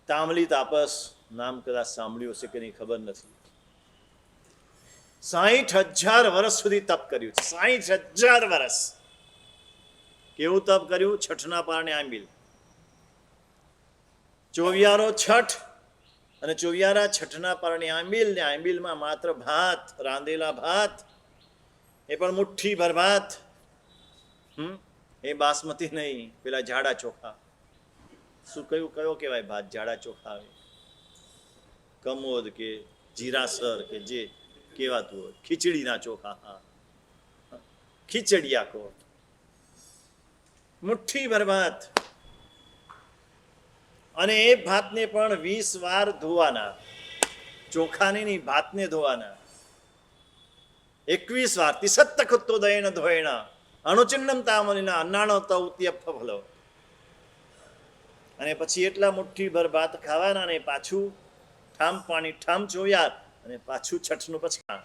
[SPEAKER 1] તામલી તાપસ નામ કદાચ સાંભળ્યું હશે કે નહીં ખબર નથી. 60,000 વર્ષ સુધી તપ કર્યું છે. 60,000 વર્ષ. કેવું તપ કર્યું? છઠના પારણે આંબીલ. ચોવિયારો છઠ અને ચોવિયારા છઠના પારણે આંબીલ, ને આંબીલમાં માત્ર ભાત, રાંધેલા ભાત, એ પણ મુઠ્ઠી ભર ભાત. એ બાસમતી નહીં, પેલા જાડા ચોખા. શું કયો કહેવાય ભાત? જાડા ચોખા આવે, કમોદ કે જીરાસર કે જે કહેવાતું હોય, ખીચડીના ચોખા. હા, ખીચડિયા કહો. મુઠ્ઠી ભર ભાત. અને એ ભાતને પણ 20 વાર ધોવાના. ચોખાને નહીં, ભાતને ધોવાના 21 વાર. તિસત્ત કુત્તો દયન ધોયણા અણુચિન્નમ તામલિના અન્નાણો તૌત્ય ફલો. અને પછી એટલા મુઠ્ઠી ભર ભાત ખાવાના, ને પાછું ઠામ પાણી, ઠામ ચોયાર, અને પાછું છઠનું પચખાણ.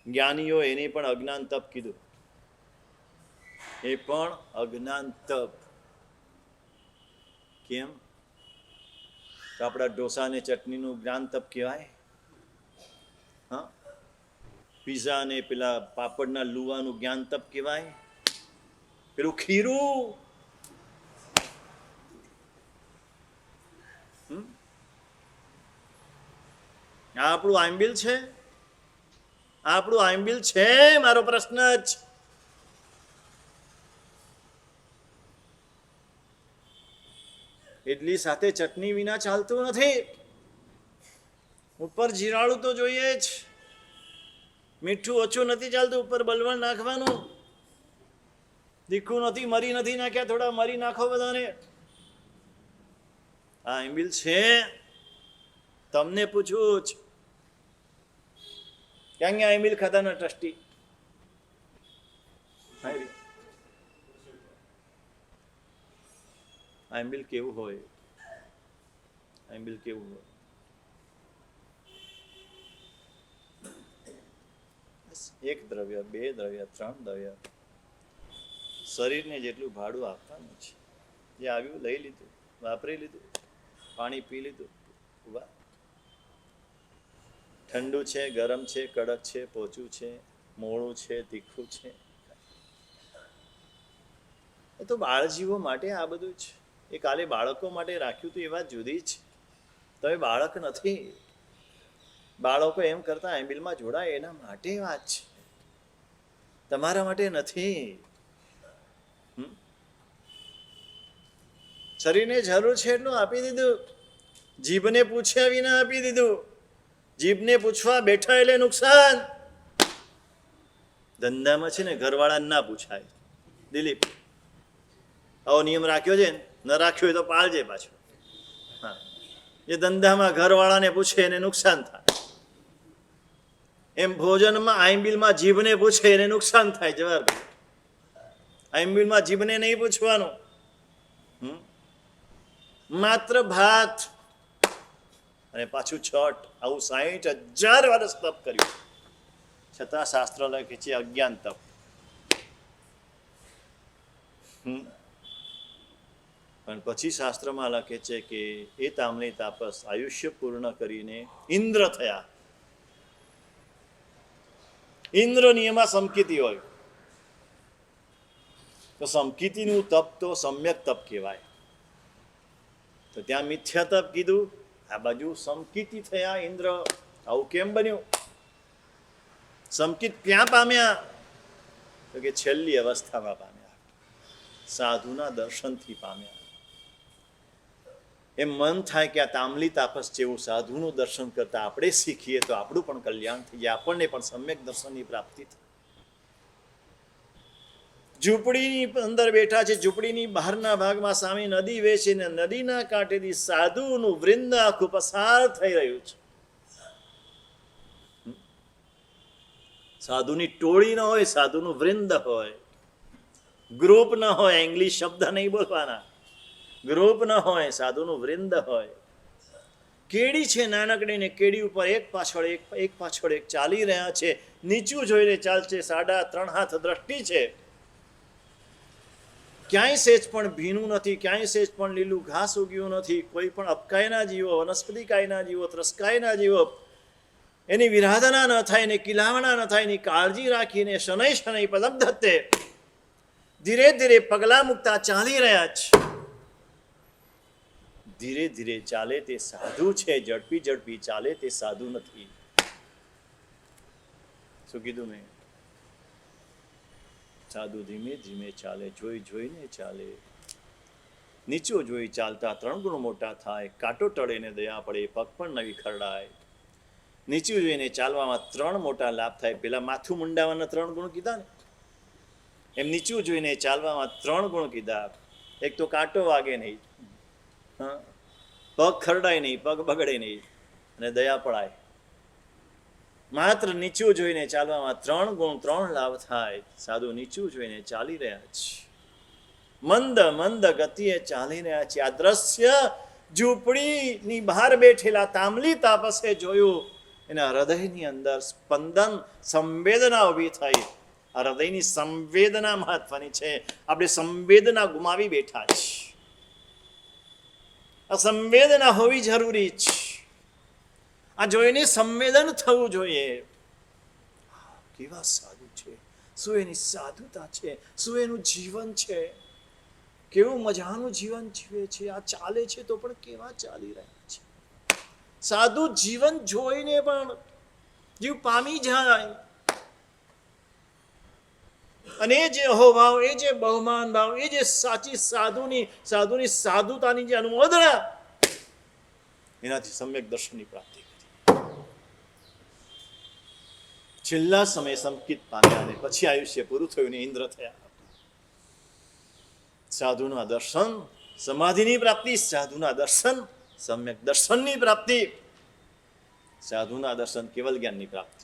[SPEAKER 1] જ્ઞાનીઓ એને પણ અજ્ઞાન તપ કીધું. એ પણ અજ્ઞાન તપ. કેમ? તો આપણા ઢોસા ને ચટણીનું જ્ઞાન તપ કહેવાય. હા, પીઝા ને પેલા પાપડના લુવાનું જ્ઞાન તપ કહેવાય. પેલું ખીરું, આ આપણું આંબીલ છે. આપણું આંબીલ છે, મારો પ્રશ્ન જ. ઇડલી સાથે ચટણી વિના ચાલતું નથી. ઉપર જીરાળું તો જોઈએ જ. મીઠું ઓછું નથી ચાલતું, ઉપર બલવણ નાખવાનું. તીખું નથી, મરી નથી નાખ્યા, થોડા મરી નાખો બધાને. આ આંબીલ છે. તમને પૂછું જ, ક્યાં ક્યાં આંબીલ ખાતા ના ટ્રસ્ટી? આંબીલ કેવું હોય? આંબીલ કેવું હોય? બસ એક દ્રવ્ય, બે દ્રવ્ય, ત્રણ દ્રવ્ય, શરીરને જેટલું ભાડું આપવાનું છે. જે આવ્યું લઈ લીધું, વાપરી લીધું, પાણી પી લીધું, ઉભા. ઠંડુ છે, ગરમ છે, કડક છે, પોચું છે, મોળું છે, તીખું છે, એ તો બાળજીવો માટે આ બધું છે. એ કાલે બાળકો માટે રાખ્યું તો એ વાત જુદી છે. તમે બાળક નથી. બાળકો એમ કરતા એમ્બિલમાં જોડાય એના માટે વાત છે, તમારા માટે નથી. શરીરને જરૂર છે એટલું આપી દીધું. જીભને પૂછ્યા વિના આપી દીધું. જીભને પૂછવા બેઠા એટલે નુકસાન. ધંધામાં છે ને ઘરવાળાને ના પૂછાય. દિલીપ, આવો નિયમ રાખ્યો છે ને, ન રાખ્યો હોય તો પાળજે પાછો. હા, એ ધંધામાં ઘરવાળાને પૂછે એને નુકસાન થાય. એમ ભોજનમાં આઈમ્બિલમાં જીભને પૂછે એને નુકસાન થાય. જવાબ, આઈમ્બિલમાં જીભને નહીં પૂછવાનું. માત્ર ભાત અને પાછું છઠ, આવું 60,000 વર્ષ તપ કર્યું, છતાં શાસ્ત્ર લખે છે અજ્ઞાન તપ. પણ પછી શાસ્ત્રમાં લખે છે કે એ તામલી તાપસ આયુષ્ય પૂર્ણ કરીને ઇન્દ્ર થયા. ઇન્દ્રની એમાં સમકીતિ હોય તો સમકીતિનું તપ તો સમ્યક તપ કહેવાય. તો ત્યાં મિથ્યા તપ કીધું, આ બાજુ સમકીતિ થયા ઇન્દ્ર. આવું કેમ બન્યું? સમકિત ક્યાં પામ્યા? તો કે છેલ્લી અવસ્થામાં પામ્યા, સાધુના દર્શનથી પામ્યા. એમ મન થાય કે આ તામલી તાપસ જેવું સાધુનું દર્શન કરતા આપણે શીખીએ તો આપણું પણ કલ્યાણ થઈ જાય, આપણને પણ સમ્યક દર્શનની પ્રાપ્તિ થાય. ઝૂંપડીની અંદર બેઠા છે, ઝૂંપડીની બહારના ભાગમાં સામે નદી વહેશે ને નદીના કાંઠેથી સાધુનું વૃંદ આખું પસાર થઈ રહ્યું છે. સાધુની ટોળી ન હોય, સાધુનું વૃંદ હોય. ગ્રુપ ન હોય, ઇંગ્લિશ શબ્દ નહીં બોલવાના. ગ્રુપ ન હોય, સાધુનું વૃંદ હોય. કેડી છે નાનકડી ને કેડી ઉપર એક પાછળ એક ચાલી રહ્યા છે. નીચું જોઈને ચાલશે, 3.5 હાથ દ્રષ્ટિ છે. ક્યાંય સેજ પણ ભીનું નથી, ક્યાંય સેજ પણ લીલું ઘાસ ઉગ્યું નથી. કોઈ પણ અપકાયના જીવો, વનસ્પતિ કાયના જીવો, ત્રસ્કાયના જીવો, એની વિરાધના ન થાય, એની કિલાવણા ન થાય, એની કાળજી રાખીને શનૈ શનૈ પદમ ધત્તે ધીરે ધીરે પગલા મૂકતા ચાલી રહ્યા છે. ધીરે ધીરે ચાલે તે સાધુ છે, ઝડપી ઝડપી ચાલે તે સાધુ નથી. શું કીધું મેં? સાધુ ધીમે ધીમે ચાલે, જોઈ જોઈને ચાલે. નીચો જોઈ ચાલતા 3 ગુણ મોટા થાય. કાંટો ટળે ને દયા પડે, પગ પણ નવી ખરડાય. નીચું જોઈને ચાલવામાં 3 મોટા લાભ થાય. પેલા માથું મુંડાવાના 3 ગુણ કીધા ને, એમ નીચું જોઈને ચાલવામાં 3 ગુણ કીધા. એક તો કાંટો વાગે નહીં, પગ ખરડાય નહીં, પગ બગડે નહીં, અને દયા પડાય. માત્ર નીચું જોઈને ચાલવામાં 3 ગુણ, 3 લાભ થાય. સાધુ નીચું જોઈને ચાલી રહ્યા છે, મંદ મંદ ગતિએ ચાલી રહ્યા છે. આ દ્રશ્ય ઝૂંપડીની બહાર બેઠેલા તામલી તાપસે જોયું. એના હૃદયની અંદર સ્પંદન, સંવેદના ઊભી થઈ. આ હૃદયની સંવેદના મહત્વની છે. આપણે સંવેદના ગુમાવી બેઠા છીએ. આ સંવેદના હોવી જરૂરી છે. આ જોઈને સંવેદન થવું જોઈએ. કેવા સાધુ છે, શું એની સાધુતા છે, શું એનું જીવન છે, કેવું મજાનું જીવન જીવે છે. આ ચાલે છે તો પણ કેવા ચાલી રહ્યા છે. સાધુ જીવન જોઈને પણ જીવ પામી જાય. અને એ જે અહોભાવ, એ જે બહુમાન ભાવ, એ જે સાચી સાધુની સાધુતાની જે અનુમોદના, એનાથી સમ્યક દર્શનની પ્રાપ્તિ કરી. છેલ્લા સમય સંકિત પામ્યા અને પછી આયુષ્ય પૂરું થયું ને ઇન્દ્ર થયા. સાધુના દર્શન, સમાધિની પ્રાપ્તિ. સાધુના દર્શન, સમ્યક દર્શનની પ્રાપ્તિ. સાધુના દર્શન, કેવલ જ્ઞાનની પ્રાપ્તિ.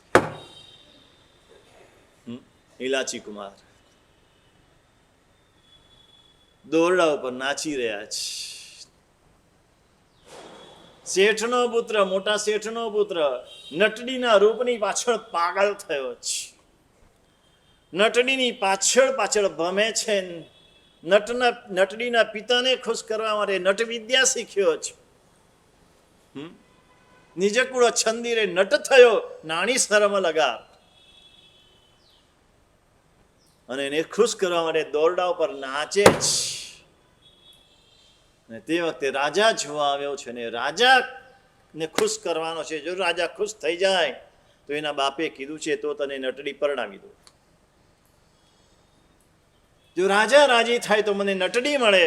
[SPEAKER 1] ઇલાચી કુમાર દોરડા ઉપર નાચી રહ્યા છે. શેઠનો પુત્ર, મોટા શેઠનો પુત્ર નટડીના રૂપની પાછળ પાગલ થયો છે. નટડીની પાછળ પાછળ ભમે છે. નટડીના પિતાને ખુશ કરવા માટે નટ વિદ્યા શીખ્યો છે. નિજ કુળ છંદીરે નટ થયો, નાની શરમ લગા. અને એને ખુશ કરવા માટે દોરડા ઉપર નાચે છે. અને તે વખતે રાજા જોવા આવ્યો છે ને રાજાને ખુશ કરવાનો છે. જો રાજા ખુશ થઈ જાય તો એના બાપે કીધું છે તો તને નટડી પરણાવી દો. જો રાજા રાજી થાય તો મને નટડી મળે.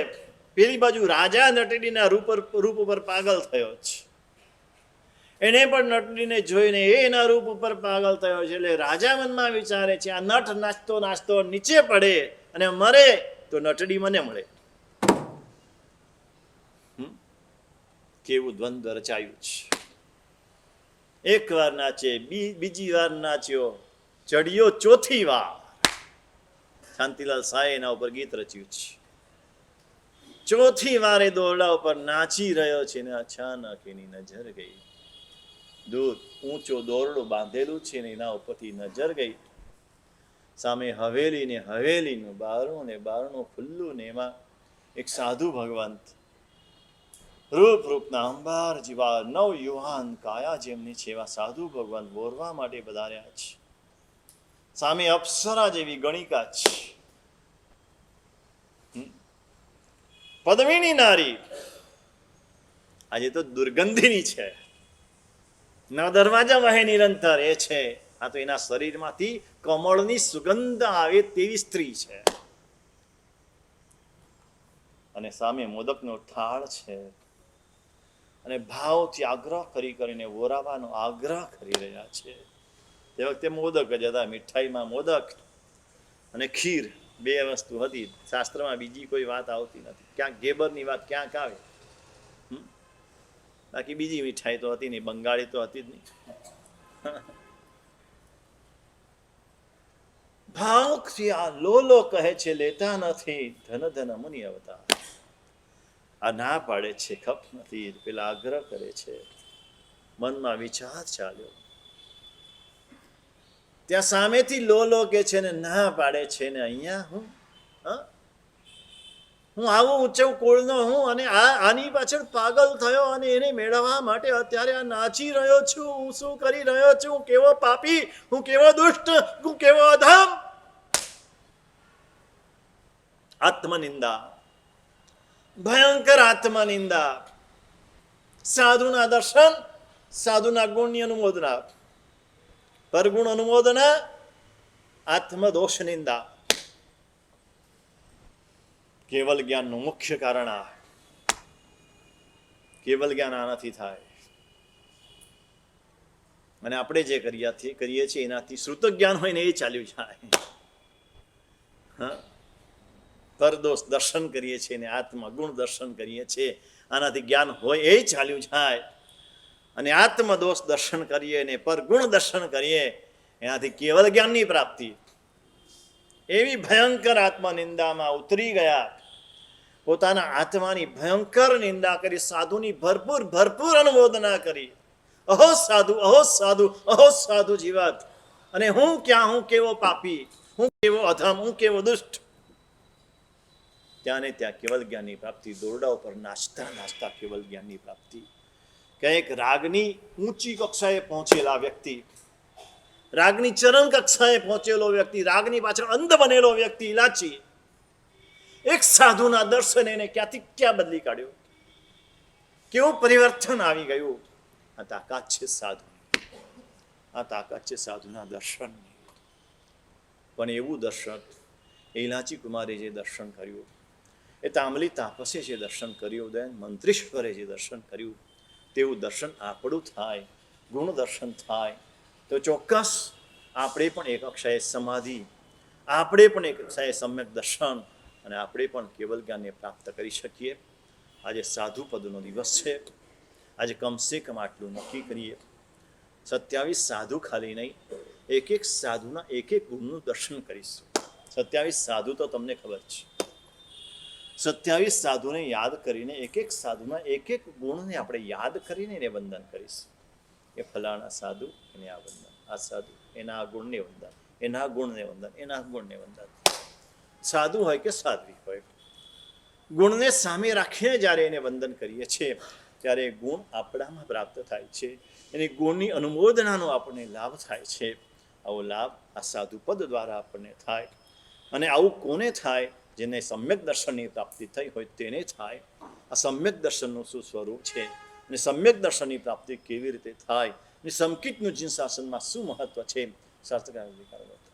[SPEAKER 1] પેલી બાજુ રાજા નટડીના રૂપ ઉપર પાગલ થયો છે. એને પણ નટડીને જોઈને એના રૂપ ઉપર પાગલ થયો છે. એટલે રાજા મનમાં વિચારે છે આ નટ નાચતો નાચતો નીચે પડે અને મરે તો નટડી મને મળે. કેવું દ્વંદ્વ રચાયું છે. એક વાર નાચે, બીજી વાર નાચ્યો, ચડ્યો ચોથી વાર. શાંતિલાલ શાહે એના ઉપર ગીત રચ્યું છે. ચોથી વાર એ દોરડા ઉપર નાચી રહ્યો છે ને અચાનક એની નજર ગઈ. દૂર ઊંચો દોરડો બાંધેલું છે ને એના ઉપરથી નજર ગઈ. સામે હવેલી ને હવેલીનું બારણું ને બારણું ખુલ્લું ને એમાં એક સાધુ ભગવંત રૂપના અંબાર જેવા નવ યુવાન કાયા જેમની છે એવા સાધુ ભગવાન બોરવા માટે પધાર્યા છે. સામે અપ્સરા જેવી ગણિકા છે. પદ્મિની નારી આજે તો દુર્ગંધીની છે. ન દરવાજા વહે નિરંતર એ છે. આ તો એના શરીરમાંથી કમળની સુગંધ આવે તેવી સ્ત્રી છે. અને સામે મોદકનો થાળ છે. અને ભાવથી આગ્રહ કરીને વોરાવાનો આગ્રહ કરી રહ્યા છે. તે વખતે મોદક જ હતા. મીઠાઈમાં મોદક અને ખીર બે વસ્તુ હતી. શાસ્ત્રમાં બીજી કોઈ વાત આવતી નથી. ક્યાંક ગેબરની વાત ક્યાંક આવે, બાકી બીજી મીઠાઈ તો હતી નહીં. બંગાળી તો હતી જ નહીં. ભાવથી આ લોલો કહે છે લેતા નથી ધન ધન મુનિ અવતાર. આ ના પાડે છે ખપ નથી. પેલા આગ્રહ કરે છે. મનમાં વિચાર ચાલ્યો. ત્યાં સામેથી લોલો કે છે ને ના પાડે છે ને અહીંયા હું આવું ઊંચું કુળનો હું અને આની પાછળ પાગલ થયો અને એને મેળવવા માટે અત્યારે આ નાચી રહ્યો છું. હું શું કરી રહ્યો છું? હું કેવો પાપી, હું કેવો દુષ્ટ, હું કેવો અધમ. આત્મનિંદા, ભયંકર આત્મનિંદા. સાધુના દર્શન, સાધુના ગુણની અનુમોદના, પરગુણ અનુમોદના, આત્મદોષ નિંદા. કેવલ જ્ઞાનનું મુખ્ય કારણ આ. કેવલ જ્ઞાન આનાથી થાય. અને આપણે જે કરીએ છીએ એનાથી શ્રુત જ્ઞાન હોય ને એ ચાલ્યું જાય. પરદોષ દર્શન કરીએ છીએ ને આત્મા ગુણ દર્શન કરીએ છીએ. આનાથી જ્ઞાન હોય એ ચાલ્યું જાય. અને આત્મદોષ દર્શન કરીએ ને પરગુણ દર્શન કરીએ એનાથી કેવલ જ્ઞાનની પ્રાપ્તિ. એવી ભયંકર આત્મનિંદામાં ઉતરી ગયા. પોતાના આત્માની ભયંકર નિંદા કરી. સાધુની ભરપૂર અનુમોદના કરી. અહો સાધુ, અહો સાધુ, અહો સાધુ જીવાત. અને હું ક્યાં, હું કેવો પાપી, હું કેવો અધમ, હું કેવો દુષ્ટ. ત્યાં ને ત્યાં કેવલ જ્ઞાનની પ્રાપ્તિ. દોરડા ઉપર નાચતા નાચતા કેવલ જ્ઞાનની પ્રાપ્તિ. કંઈક રાગની ઊંચી કક્ષાએ પહોંચેલા વ્યક્તિ, રાગની ચરણ કક્ષાએ પહોંચેલો વ્યક્તિ, રાગની પાછળ અંધ બનેલો વ્યક્તિ ઇલાચી એક સાધુના દર્શને એને ક્યાંથી ક્યાં બદલી કાઢ્યો. કેવું પરિવર્તન આવી ગયું. આ તાકાત છે સાધુ, આ તાકાત છે સાધુના દર્શન. પણ એવું દર્શન એ ઇલાચી કુમારે જે દર્શન કર્યું, એ તાંબલી તાપસે જે દર્શન કર્યું, દયન મંત્રીશ્વરે જે દર્શન કર્યું, તેવું દર્શન આપણું થાય, ગુણ દર્શન થાય તો ચોક્કસ આપણે પણ એક કક્ષાએ સમાધિ, આપણે પણ એક કક્ષાએ સમ્યક દર્શન અને આપણે પણ કેવલ જ્ઞાનને પ્રાપ્ત કરી શકીએ. આજે સાધુ પદનો દિવસ છે. આજે કમસે કમ આટલું નક્કી કરીએ. 27 સાધુ ખાલી નહીં, એક સાધુના એક ગુણનું દર્શન કરીશું. 27 સાધુ તો તમને ખબર છે. 27 સાધુને યાદ કરીને એક સાધુના એક ગુણને આપણે યાદ કરીને એને વંદન કરીશું. એ ફલાણા સાધુ એને આ વંદન, આ સાધુ એના આ ગુણને વંદન. એના ગુણને વંદન, એના ગુણને વંદન. સાધુ હોય કે સાધ્વી હોય, ગુણને સામે રાખીને જ્યારે એને વંદન કરીએ છીએ ત્યારે ગુણ આપણામાં પ્રાપ્ત થાય છે, એની ગુણની અનુમોદનાનો આપણને લાભ થાય છે. આવો લાભ આ સાધુપદ દ્વારા આપણને થાય. અને આવું કોને થાય? જેને સમ્યક દર્શનની પ્રાપ્તિ થઈ હોય તેને થાય. આ સમ્યક દર્શનનું શું સ્વરૂપ છે અને સમ્યક દર્શનની પ્રાપ્તિ કેવી રીતે થાય અને સમકિતનું જીન શાસનમાં શું મહત્વ છે, શાસ્ત્રકાર વિચારો.